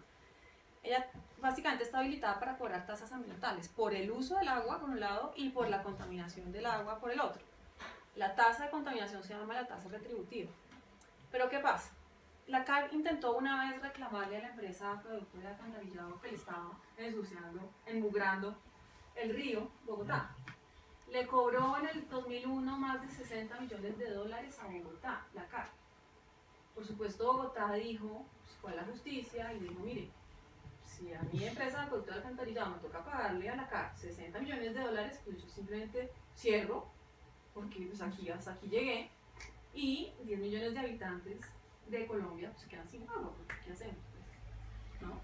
Ella básicamente está habilitada para cobrar tasas ambientales por el uso del agua por un lado y por la contaminación del agua por el otro. La tasa de contaminación se llama la tasa retributiva. Pero ¿qué pasa? La CAR intentó una vez reclamarle a la empresa productora de alcantarillado que le estaba ensuciando, enmugrando el río Bogotá. Le cobró en el 2001 más de 60 millones de dólares a Bogotá, la CAR. Por supuesto, Bogotá dijo, pues, fue a la justicia y dijo, mire, si a mi empresa de productora de alcantarillado me toca pagarle a la CAR 60 millones de dólares, pues yo simplemente cierro, porque pues hasta aquí llegué, y 10 millones de habitantes de Colombia pues, se quedan sin agua, ¿qué hacemos? ¿No?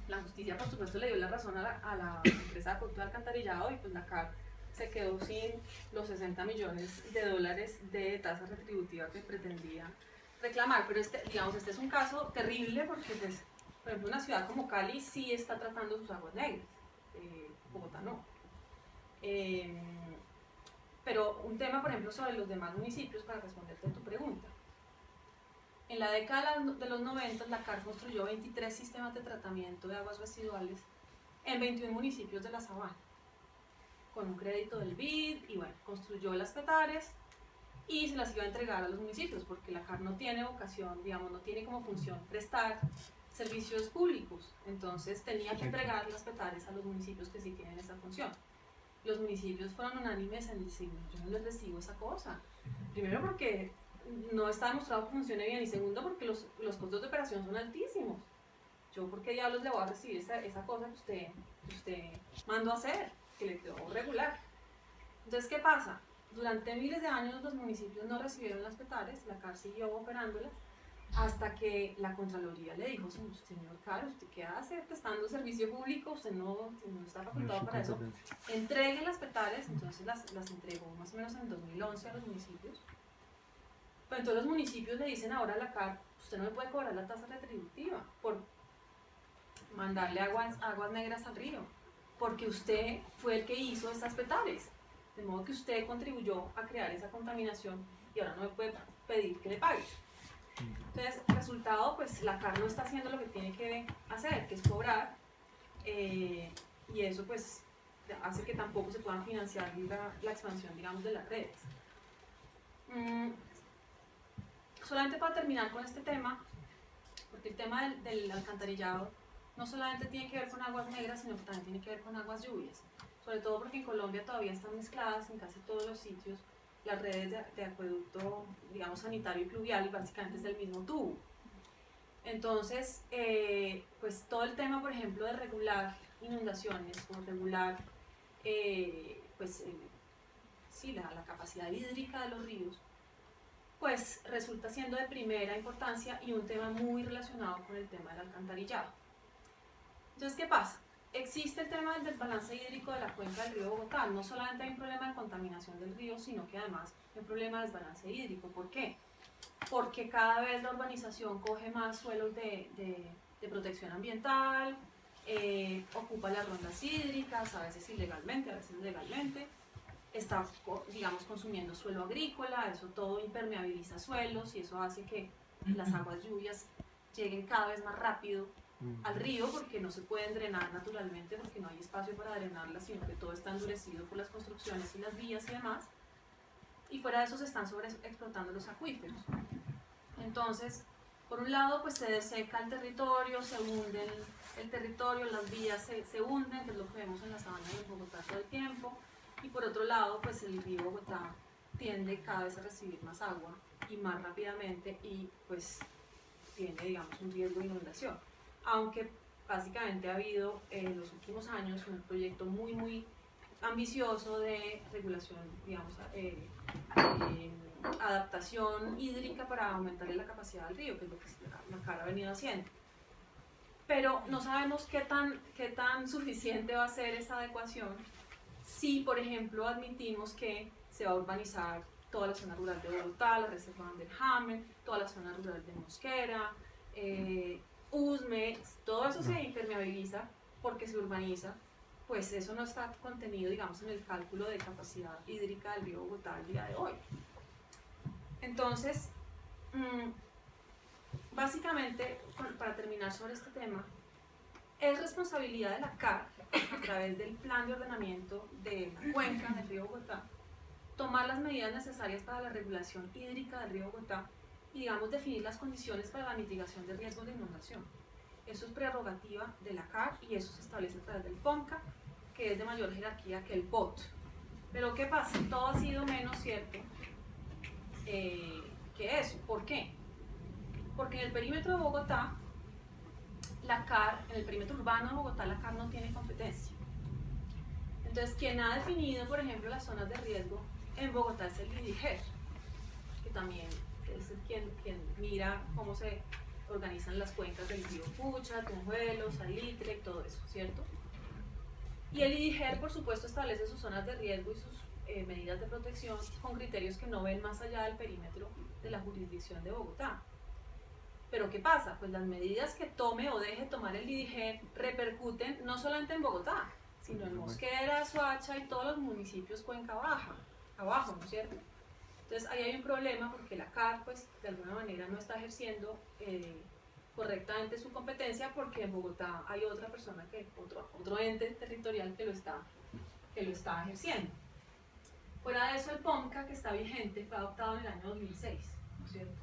La justicia, por supuesto, le dio la razón a la empresa de productora de alcantarillado y pues la CAR se quedó sin los 60 millones de dólares de tasa retributiva que pretendía reclamar. Pero este es un caso terrible porque, pues, por ejemplo, una ciudad como Cali sí está tratando sus aguas negras, Bogotá no. Pero un tema, por ejemplo, sobre los demás municipios, para responderte a tu pregunta. En la década de los 90, la CAR construyó 23 sistemas de tratamiento de aguas residuales en 21 municipios de la Sabana, con un crédito del BID, y bueno, construyó las petares y se las iba a entregar a los municipios, porque la CAR no tiene vocación, digamos, no tiene como función prestar servicios públicos, entonces tenía que entregar las petares a los municipios que sí tienen esa función. Los municipios fueron unánimes en decir, yo no les recibo esa cosa. Primero porque no está demostrado que funcione bien, y segundo porque los costos de operación son altísimos. Yo, ¿por qué diablos le voy a recibir esa cosa que usted mandó a hacer, que le quedó regular? Entonces, ¿qué pasa? Durante miles de años los municipios no recibieron las petares, la CAR siguió operándolas, hasta que la Contraloría le dijo, señor CAR, ¿usted qué hace prestando servicio público? Usted no está facultado para eso. Entregue las petares, entonces las entregó más o menos en 2011 a los municipios. Pero entonces los municipios le dicen ahora a la CAR, usted no me puede cobrar la tasa retributiva por mandarle aguas negras al río, porque usted fue el que hizo estas petares, de modo que usted contribuyó a crear esa contaminación y ahora no me puede pedir que le pague. Entonces, resultado, pues la CAR no está haciendo lo que tiene que hacer, que es cobrar, y eso pues hace que tampoco se puedan financiar la expansión, digamos, de las redes. Solamente para terminar con este tema, porque el tema del alcantarillado no solamente tiene que ver con aguas negras, sino que también tiene que ver con aguas lluvias, sobre todo porque en Colombia todavía están mezcladas en casi todos los sitios las redes de acueducto, digamos, sanitario y pluvial, y básicamente es del mismo tubo. Entonces, pues todo el tema, por ejemplo, de regular inundaciones o regular la capacidad hídrica de los ríos, pues resulta siendo de primera importancia y un tema muy relacionado con el tema del alcantarillado. Entonces, ¿qué pasa? Existe el tema del desbalance hídrico de la cuenca del río Bogotá. No solamente hay un problema de contaminación del río, sino que además hay un problema de desbalance hídrico. ¿Por qué? Porque cada vez la urbanización coge más suelos de protección ambiental, ocupa las rondas hídricas, a veces ilegalmente, a veces legalmente, está, digamos, consumiendo suelo agrícola, eso todo impermeabiliza suelos y eso hace que las aguas lluvias lleguen cada vez más rápido al río, porque no se pueden drenar naturalmente, porque no hay espacio para drenarlas, sino que todo está endurecido por las construcciones y las vías y demás, y fuera de eso se están sobreexplotando los acuíferos. Entonces, por un lado, pues se deseca el territorio, se hunde el territorio, las vías se hunden, que es lo que vemos en la sabana de Bogotá todo el tiempo, y por otro lado, pues el río Bogotá tiende cada vez a recibir más agua y más rápidamente, y pues tiene, digamos, un riesgo de inundación. Aunque básicamente ha habido en los últimos años un proyecto muy ambicioso de regulación, digamos, adaptación hídrica para aumentar la capacidad del río, que es lo que la CAR ha venido haciendo. Pero no sabemos qué tan suficiente va a ser esa adecuación si, por ejemplo, admitimos que se va a urbanizar toda la zona rural de Bogotá, la reserva Van der Hamen, toda la zona rural de Mosquera, Usme, todo eso se impermeabiliza porque se urbaniza, pues eso no está contenido, digamos, en el cálculo de capacidad hídrica del río Bogotá al día de hoy. Entonces, básicamente, para terminar sobre este tema, es responsabilidad de la CAR, a través del plan de ordenamiento de la cuenca del río Bogotá, tomar las medidas necesarias para la regulación hídrica del río Bogotá y, digamos, definir las condiciones para la mitigación de riesgos de inundación. Eso es prerrogativa de la CAR y eso se establece a través del POMCA, que es de mayor jerarquía que el POT. Pero ¿qué pasa? Todo ha sido menos cierto que eso. ¿Por qué? Porque en el perímetro de Bogotá, la CAR, en el perímetro urbano de Bogotá, la CAR no tiene competencia. Entonces, quien ha definido, por ejemplo, las zonas de riesgo en Bogotá es el IDIGER, que también es quien mira cómo se organizan las cuencas del río Pucha, Tunjuelo, Salitre, todo eso, ¿cierto? Y el IDIGER, por supuesto, establece sus zonas de riesgo y sus medidas de protección con criterios que no ven más allá del perímetro de la jurisdicción de Bogotá. Pero ¿qué pasa? Pues las medidas que tome o deje tomar el IDIGER repercuten no solamente en Bogotá, sino en Mosquera, Soacha y todos los municipios Cuenca Baja, abajo, ¿no es cierto? Entonces ahí hay un problema porque la CAR, pues, de alguna manera no está ejerciendo correctamente su competencia porque en Bogotá hay otra persona, otro ente territorial que lo está ejerciendo. Fuera de eso, el POMCA, que está vigente, fue adoptado en el año 2006, ¿no es cierto?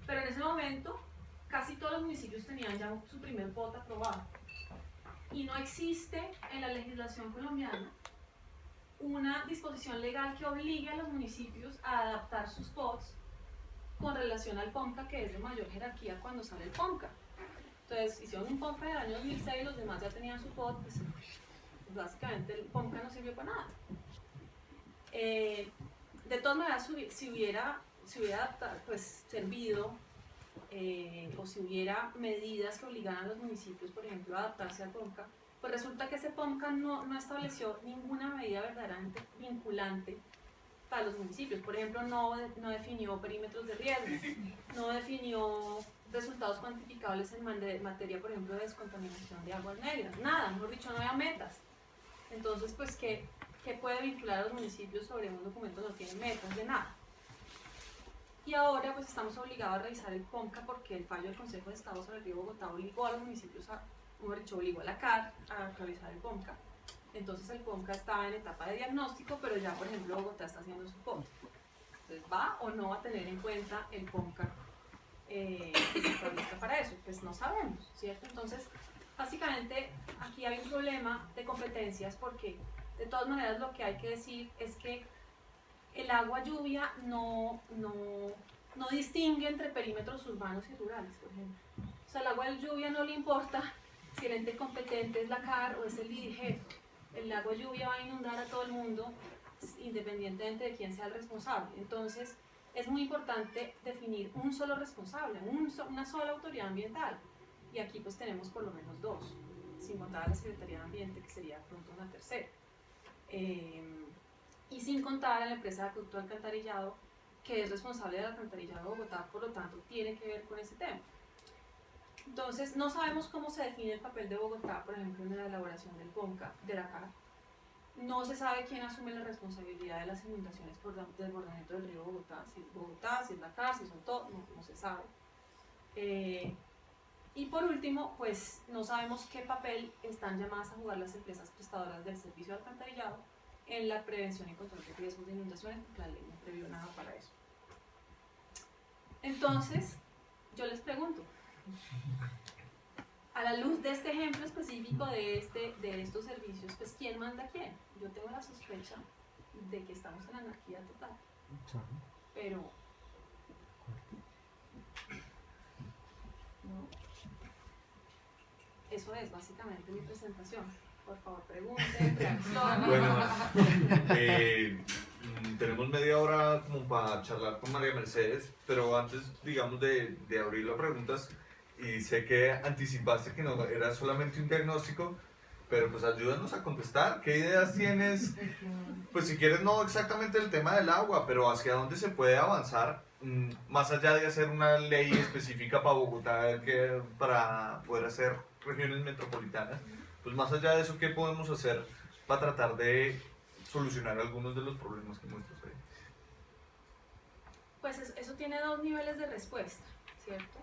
Pero en ese momento, casi todos los municipios tenían ya su primer POT aprobado. Y no existe en la legislación colombiana una disposición legal que obligue a los municipios a adaptar sus POTs con relación al POMCA, que es de mayor jerarquía cuando sale el POMCA. Entonces, hicieron un POMCA en el año 2006, los demás ya tenían su POT, pues básicamente el POMCA no sirvió para nada. De todas maneras, si hubiera pues, servido o si hubiera medidas que obligaran a los municipios, por ejemplo, a adaptarse al POMCA, pues resulta que ese POMCA no estableció ninguna medida verdaderamente vinculante para los municipios. Por ejemplo, no definió perímetros de riesgo, no definió resultados cuantificables en materia, por ejemplo, de descontaminación de aguas negras, nada, mejor dicho, no había metas. Entonces, pues, ¿qué puede vincular a los municipios sobre un documento que no tiene metas de nada? Y ahora, pues, estamos obligados a revisar el POMCA porque el fallo del Consejo de Estado sobre el río Bogotá obligó a los municipios obligó a la CAR a revisar el POMCA. Entonces el POMCA está en etapa de diagnóstico, pero ya, por ejemplo, Bogotá está haciendo su POT. Entonces, ¿va o no va a tener en cuenta el POMCA que se establezca para eso? Pues no sabemos, ¿cierto? Entonces, básicamente, aquí hay un problema de competencias porque, de todas maneras, lo que hay que decir es que el agua lluvia no distingue entre perímetros urbanos y rurales, por ejemplo. O sea, el agua de lluvia no le importa si el ente competente es la CAR o es el IDIGER. El agua de lluvia va a inundar a todo el mundo independientemente de quién sea el responsable. Entonces, es muy importante definir un solo responsable, una sola autoridad ambiental. Y aquí pues tenemos por lo menos dos, sin contar a la Secretaría de Ambiente, que sería pronto una tercera. Y sin contar a la empresa de acueducto de alcantarillado, que es responsable del alcantarillado de Bogotá, por lo tanto tiene que ver con ese tema. Entonces, no sabemos cómo se define el papel de Bogotá, por ejemplo, en la elaboración del POMCA, de la CAR. No se sabe quién asume la responsabilidad de las inundaciones por desbordamiento del río Bogotá, si es la CAR, si son todos, no se sabe. Y por último, pues no sabemos qué papel están llamadas a jugar las empresas prestadoras del servicio de alcantarillado en la prevención y control de riesgos de inundaciones, porque la ley no previó nada para eso. Entonces, yo les pregunto, a la luz de este ejemplo específico de estos servicios, pues ¿quién manda a quién? Yo tengo la sospecha de que estamos en anarquía total. Pero ¿no? Eso es básicamente mi presentación. Por favor, pregunten, reaccionen. Bueno, tenemos media hora como para charlar con María Mercedes, pero antes, digamos, de abrir las preguntas, y sé que anticipaste que no era solamente un diagnóstico, pero pues ayúdanos a contestar. ¿Qué ideas tienes? Pues si quieres, no exactamente el tema del agua, pero hacia dónde se puede avanzar, más allá de hacer una ley específica para Bogotá, para poder hacer regiones metropolitanas. Pues más allá de eso, ¿qué podemos hacer para tratar de solucionar algunos de los problemas que muestras ahí? Pues eso tiene dos niveles de respuesta, ¿cierto?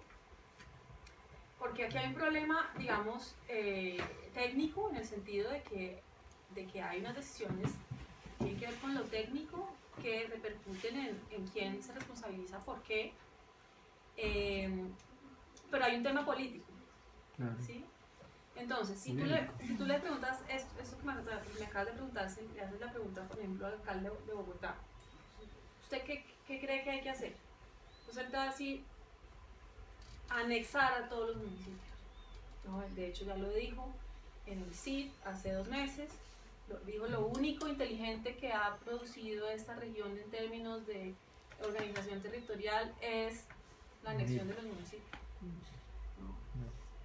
Porque aquí hay un problema, digamos, técnico, en el sentido de que hay unas decisiones que tienen que ver con lo técnico, que repercuten en quién se responsabiliza por qué, pero hay un tema político, ¿sí? Entonces, si tú le preguntas esto que me acabas de preguntar, si le haces la pregunta, por ejemplo, al alcalde de Bogotá, ¿usted qué cree que hay que hacer? Pues él te va a decir, anexar a todos los municipios, ¿no? De hecho, ya lo dijo en el CID hace 2 meses, dijo lo único inteligente que ha producido esta región en términos de organización territorial es la anexión de los municipios, ¿no?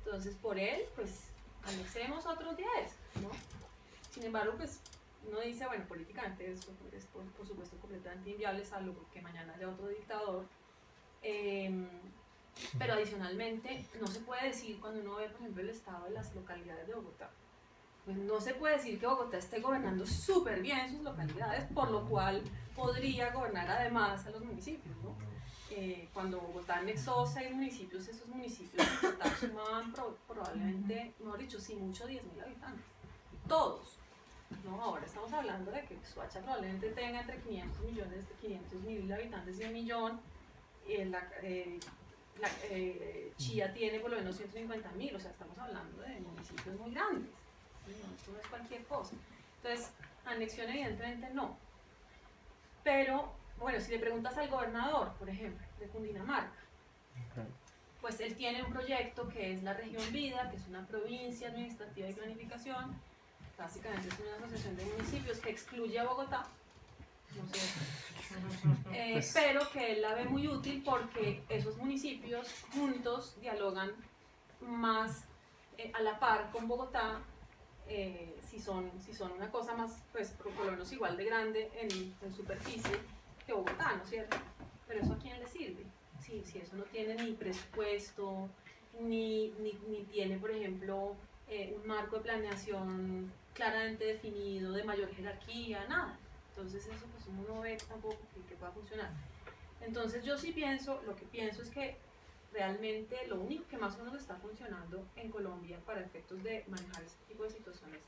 Entonces, por él, pues, anexemos otros 10, ¿no? Sin embargo, pues, uno dice, bueno, políticamente eso es por supuesto completamente inviable, salvo que mañana haya otro dictador. Pero adicionalmente, no se puede decir, cuando uno ve, por ejemplo, el estado de las localidades de Bogotá, pues no se puede decir que Bogotá esté gobernando súper bien sus localidades, por lo cual podría gobernar además a los municipios, ¿no? Cuando Bogotá anexó 6 municipios, esos municipios en total sumaban probablemente, mejor dicho, sin mucho, 10.000 habitantes. Todos. ¿No? Ahora estamos hablando de que Soacha probablemente tenga entre 500.000 habitantes y 1 millón. Chía tiene por lo menos 150.000, o sea, estamos hablando de municipios muy grandes, ¿sí? No, esto no es cualquier cosa. Entonces, anexión evidentemente no. Pero, bueno, si le preguntas al gobernador, por ejemplo, de Cundinamarca, pues él tiene un proyecto que es la Región Vida, que es una provincia administrativa de planificación, básicamente es una asociación de municipios que excluye a Bogotá, no sé, pero que él la ve muy útil porque esos municipios juntos dialogan más a la par con Bogotá, si son una cosa más, pues por lo menos igual de grande en superficie que Bogotá, ¿no es cierto? Pero eso a quién le sirve, si eso no tiene ni presupuesto, ni tiene, por ejemplo, un marco de planeación claramente definido, de mayor jerarquía, nada. Entonces eso pues uno no ve tampoco que pueda funcionar. Entonces yo sí pienso, lo que pienso es que realmente lo único que más o menos está funcionando en Colombia para efectos de manejar este tipo de situaciones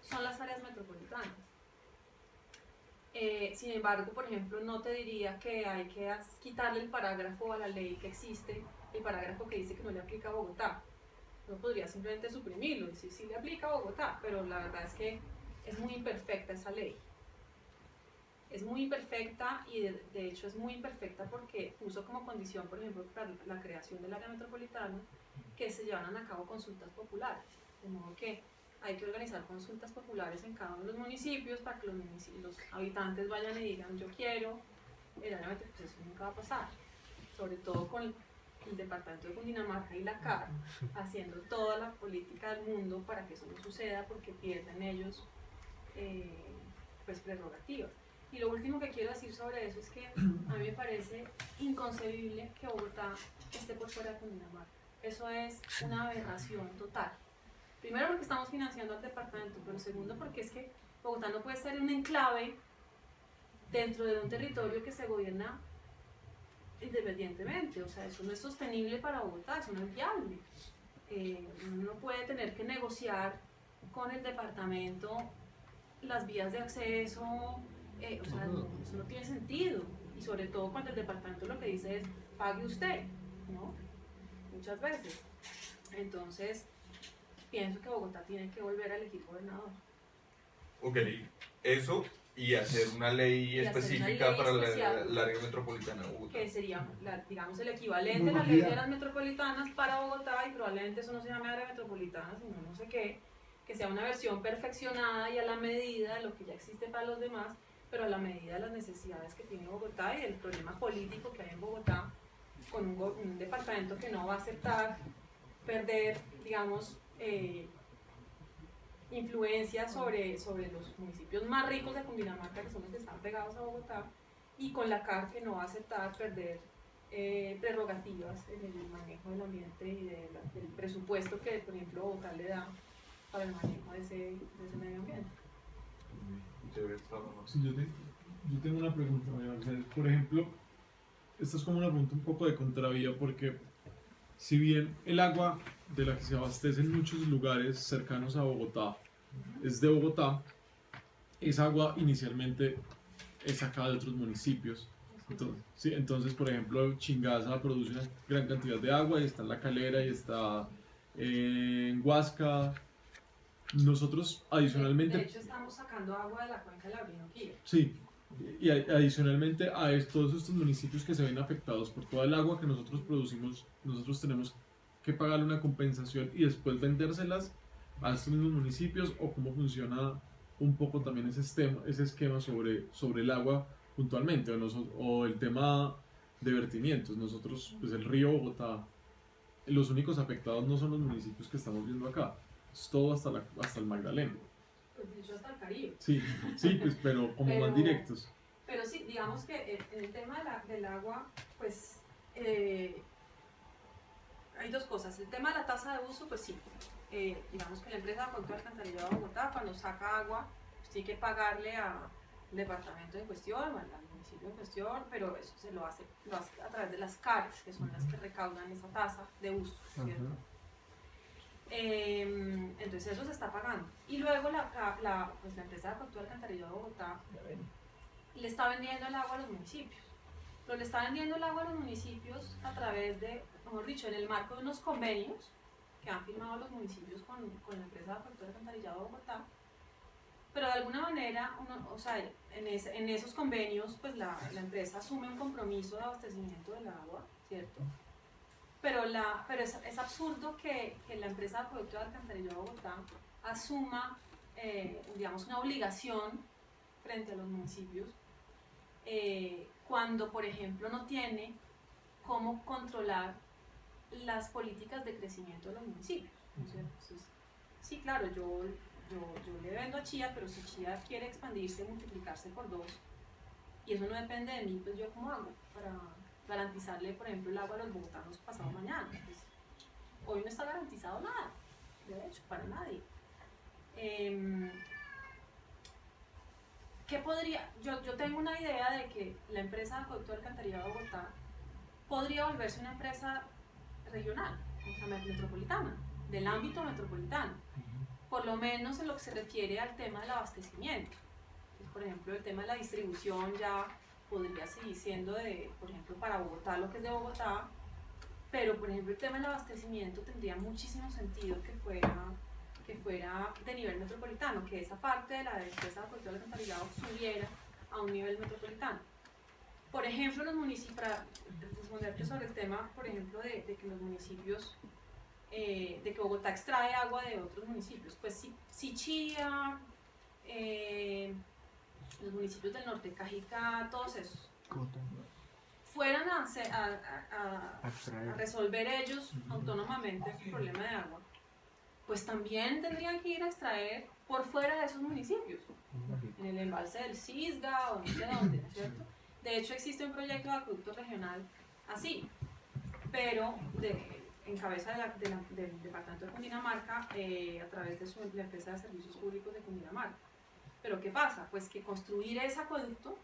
son las áreas metropolitanas. Sin embargo, por ejemplo, no te diría que hay que quitarle el parágrafo a la ley que existe, el parágrafo que dice que no le aplica a Bogotá. No podría simplemente suprimirlo y decir sí le aplica a Bogotá, pero la verdad es que es muy imperfecta esa ley. Es muy imperfecta y de hecho es muy imperfecta porque puso como condición, por ejemplo, para la creación del área metropolitana, que se llevaran a cabo consultas populares. De modo que hay que organizar consultas populares en cada uno de los municipios para que los habitantes vayan y digan yo quiero el área metropolitana. Pues eso nunca va a pasar, sobre todo con el departamento de Cundinamarca y la CAR haciendo toda la política del mundo para que eso no suceda porque pierden ellos pues prerrogativas. Y lo último que quiero decir sobre eso es que a mí me parece inconcebible que Bogotá esté por fuera de Cundinamarca. Eso es una aberración total. Primero porque estamos financiando al departamento, pero segundo porque es que Bogotá no puede ser un enclave dentro de un territorio que se gobierna independientemente. O sea, eso no es sostenible para Bogotá, eso no es viable. Uno puede tener que negociar con el departamento las vías de acceso, o sea, eso no tiene sentido. Y sobre todo cuando el departamento lo que dice es pague usted, ¿no? Muchas veces. Entonces, pienso que Bogotá tiene que volver a elegir gobernador. Ok, eso Y hacer una ley hacer una específica ley para especial. el área metropolitana de Bogotá. Que sería, digamos, el equivalente a la ley de las metropolitanas para Bogotá, y probablemente eso no se llame área metropolitana, sino no sé qué, que sea una versión perfeccionada y a la medida de lo que ya existe para los demás, pero a la medida de las necesidades que tiene Bogotá y del problema político que hay en Bogotá, con un departamento que no va a aceptar perder, digamos, influencia sobre los municipios más ricos de Cundinamarca, que son los que están pegados a Bogotá, y con la CAR, que no va a aceptar perder prerrogativas en el manejo del ambiente y del presupuesto que, por ejemplo, Bogotá le da para el manejo de ese medio ambiente. Sí, yo tengo una pregunta, María Mercedes. Por ejemplo, esta es como una pregunta un poco de contravía, porque si bien el agua de la que se abastece en muchos lugares cercanos a Bogotá es de Bogotá, esa agua inicialmente es sacada de otros municipios. Entonces, sí, entonces, por ejemplo, Chingaza produce una gran cantidad de agua, y está en La Calera, y está en Huasca. Nosotros adicionalmente... De hecho, estamos sacando agua de la cuenca del Orinoquía. Sí, y adicionalmente a todos estos municipios que se ven afectados por toda el agua que nosotros producimos, nosotros tenemos que pagarle una compensación y después vendérselas a estos mismos municipios, o cómo funciona un poco también ese esquema sobre el agua puntualmente, o el tema de vertimientos. Nosotros, pues el río Bogotá, los únicos afectados no son los municipios que estamos viendo acá, es todo hasta el Magdalena. Pues de hecho hasta el Caribe. Sí, pues, pero como más directos. Pero sí, digamos que en el tema del agua, pues hay dos cosas. El tema de la tasa de uso, pues sí. Digamos que la empresa de Acueducto y Alcantarillado de Bogotá, cuando saca agua, pues tiene que pagarle al departamento en cuestión o al municipio en cuestión, pero eso se lo hace a través de las CARES, que son las que recaudan esa tasa de uso, ¿cierto? Entonces eso se está pagando. Y luego pues la empresa de Acueducto y Alcantarillado de Bogotá le está vendiendo el agua a los municipios. Pero le está vendiendo el agua a los municipios a través de, mejor dicho, en el marco de unos convenios que han firmado los municipios con la empresa de Acueducto y Alcantarillado de Bogotá. Pero de alguna manera, en esos convenios, pues la empresa asume un compromiso de abastecimiento del agua, ¿cierto? Pero es absurdo que la empresa de Acueducto y Alcantarillado de Bogotá asuma, digamos, una obligación frente a los municipios cuando, por ejemplo, no tiene cómo controlar las políticas de crecimiento de los municipios, ¿no es cierto? Entonces, sí, claro, yo le vendo a Chía, pero si Chía quiere expandirse, multiplicarse por 2, y eso no depende de mí, pues yo cómo hago para garantizarle, por ejemplo, el agua a los bogotanos pasado mañana. Pues, hoy no está garantizado nada, de hecho, para nadie. ¿Qué podría? Yo tengo una idea de que la empresa de Acueducto y Alcantarillado de Bogotá podría volverse una empresa regional, o sea, metropolitana, del ámbito metropolitano, por lo menos en lo que se refiere al tema del abastecimiento. Entonces, por ejemplo, el tema de la distribución ya podría seguir siendo por ejemplo, para Bogotá lo que es de Bogotá, pero por ejemplo el tema del abastecimiento tendría muchísimo sentido que fuera de nivel metropolitano, que esa parte de la empresa de Acueducto y Alcantarillado subiera a un nivel metropolitano. Por ejemplo, los municipios, para responderte sobre el tema, por ejemplo, de que los municipios, de que Bogotá extrae agua de otros municipios, pues si Chía, los municipios del norte, Cajicá, todos esos, fueran a resolver ellos autónomamente su problema de agua, pues también tendrían que ir a extraer por fuera de esos municipios, en el embalse del Cisga o no sé dónde, ¿no es cierto? De hecho existe un proyecto de acueducto regional así, pero en cabeza del departamento de Cundinamarca a través de la empresa de servicios públicos de Cundinamarca. Pero ¿qué pasa? Pues que construir ese acueducto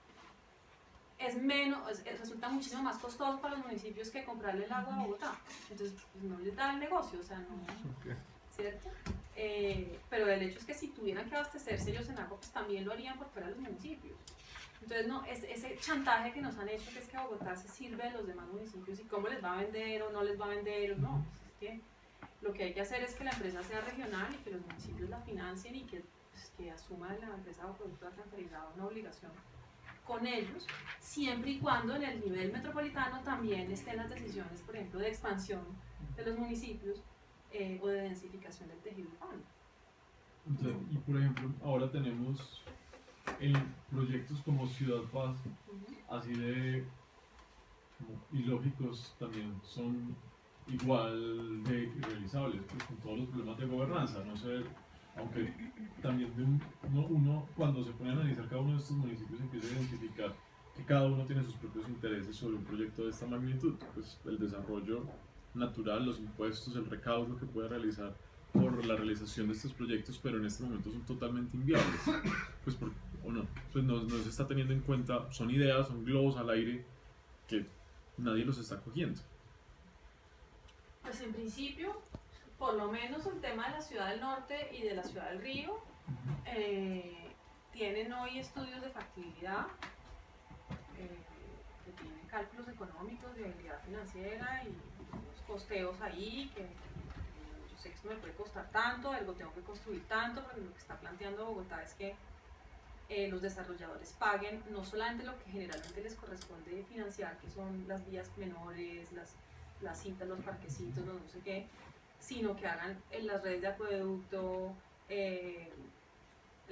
resulta muchísimo más costoso para los municipios que comprarle el agua a Bogotá. Entonces pues, no les da el negocio, o sea, no, ¿cierto? Pero el hecho es que si tuvieran que abastecerse ellos en agua, pues también lo harían por fuera de los municipios. Entonces, no, ese chantaje que nos han hecho, que es que Bogotá se sirve de los demás municipios y cómo les va a vender o no les va a vender, o no, pues es que lo que hay que hacer es que la empresa sea regional y que los municipios la financien y que pues, que asuma la empresa de acueducto alcantarillado una obligación con ellos, siempre y cuando en el nivel metropolitano también estén las decisiones, por ejemplo, de expansión de los municipios o de densificación del tejido urbano. Entonces, y por ejemplo, ahora tenemos en proyectos como Ciudad Paz, así de como ilógicos, también son igual de irrealizables, pues, con todos los problemas de gobernanza, no sé, aunque también uno cuando se pone a analizar cada uno de estos municipios empieza a identificar que cada uno tiene sus propios intereses sobre un proyecto de esta magnitud, pues el desarrollo natural, los impuestos, el recaudo que puede realizar por la realización de estos proyectos, pero en este momento son totalmente inviables, pues no se está teniendo en cuenta, son ideas, son globos al aire que nadie los está cogiendo. Pues en principio, por lo menos el tema de la ciudad del norte y de la ciudad del río, tienen hoy estudios de factibilidad, que tienen cálculos económicos, de viabilidad financiera y unos costeos ahí, que yo sé que esto me puede costar tanto, algo tengo que construir tanto, porque lo que está planteando Bogotá es que los desarrolladores paguen no solamente lo que generalmente les corresponde financiar, que son las vías menores, las cintas, los parquecitos, no sé qué, sino que hagan las redes de acueducto,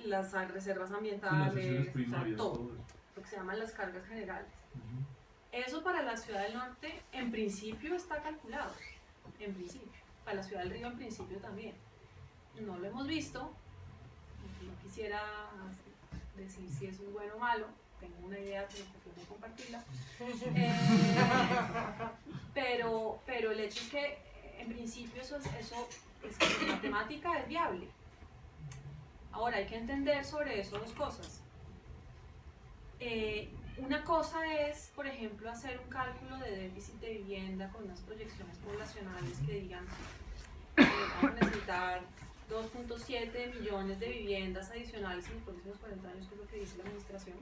las reservas ambientales, o sea, todo, lo que se llaman las cargas generales. Eso para la ciudad del norte en principio está calculado, en principio, para la ciudad del río en principio también. No lo hemos visto, no quisiera decir si eso es bueno o malo, tengo una idea que no puedo compartirla, pero el hecho es que en principio eso es matemática, es viable. Ahora hay que entender sobre eso dos cosas. Una cosa es, por ejemplo, hacer un cálculo de déficit de vivienda con unas proyecciones poblacionales que digan vamos a necesitar 2.7 millones de viviendas adicionales en los próximos 40 años, que es lo que dice la administración,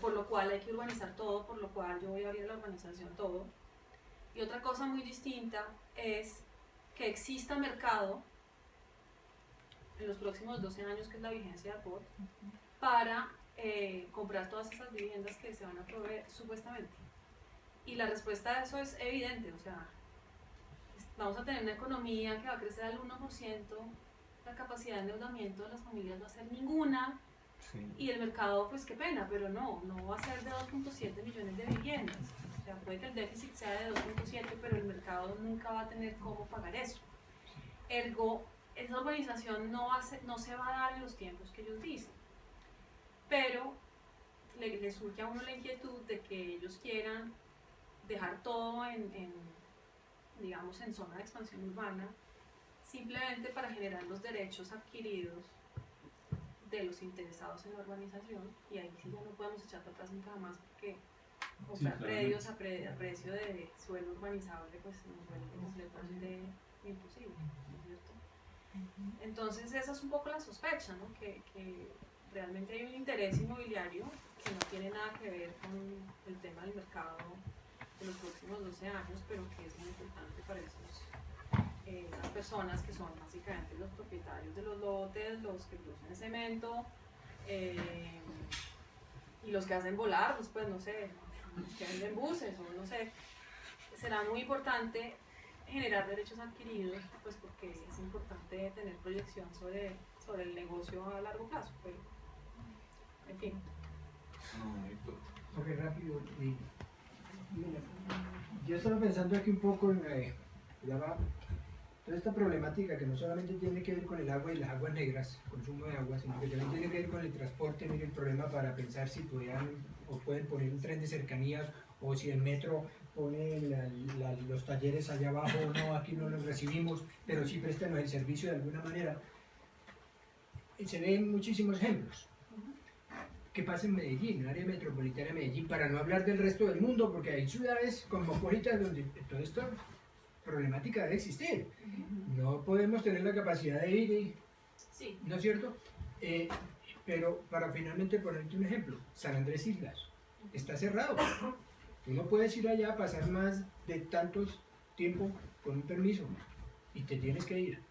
por lo cual hay que urbanizar todo, por lo cual yo voy a abrir la urbanización todo. Y otra cosa muy distinta es que exista mercado en los próximos 12 años, que es la vigencia de APOT, para comprar todas esas viviendas que se van a proveer supuestamente. Y la respuesta a eso es evidente, o sea, vamos a tener una economía que va a crecer al 1%, la capacidad de endeudamiento de las familias va a ser ninguna, y el mercado, pues qué pena, pero no va a ser de 2.7 millones de viviendas. O sea, puede que el déficit sea de 2.7, pero el mercado nunca va a tener cómo pagar eso. Ergo, esa urbanización no se va a dar en los tiempos que ellos dicen. Pero le surge a uno la inquietud de que ellos quieran dejar todo digamos, en zona de expansión urbana, simplemente para generar los derechos adquiridos de los interesados en la urbanización, y ahí sí ya no podemos echar para atrás nunca más, porque comprar predios a precio de suelo urbanizable pues nos vuelve completamente imposible, ¿no es cierto? Entonces esa es un poco la sospecha, ¿no? Que realmente hay un interés inmobiliario que no tiene nada que ver con el tema del mercado de los próximos 12 años, pero que es muy importante para esas personas que son básicamente los propietarios de los lotes, los que producen cemento, y los que hacen volar, pues no sé, los que venden buses, o no sé. Será muy importante generar derechos adquiridos, pues porque es importante tener proyección sobre el negocio a largo plazo, pero en fin. Ok, rápido. Mira, yo estaba pensando aquí un poco en toda esta problemática que no solamente tiene que ver con el agua y las aguas negras, el consumo de agua, sino que también tiene que ver con el transporte. Mira el problema para pensar si pueden poner un tren de cercanías, o si el metro pone los talleres allá abajo o no, aquí no los recibimos, pero sí prestan el servicio de alguna manera. Se ven muchísimos ejemplos. ¿Qué pasa en Medellín, en área metropolitana de Medellín? Para no hablar del resto del mundo, porque hay ciudades cosmopolitas donde toda esta problemática debe existir. No podemos tener la capacidad de ir, ¿no es cierto? Pero para finalmente ponerte un ejemplo, San Andrés Islas está cerrado. Tú no puedes ir allá a pasar más de tantos tiempo con un permiso y te tienes que ir.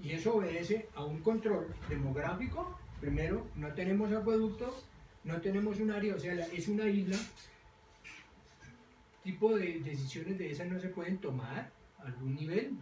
Y eso obedece a un control demográfico. Primero, no tenemos acueductos, no tenemos un área, o sea, es una isla. Tipo de decisiones de esas no se pueden tomar a algún nivel.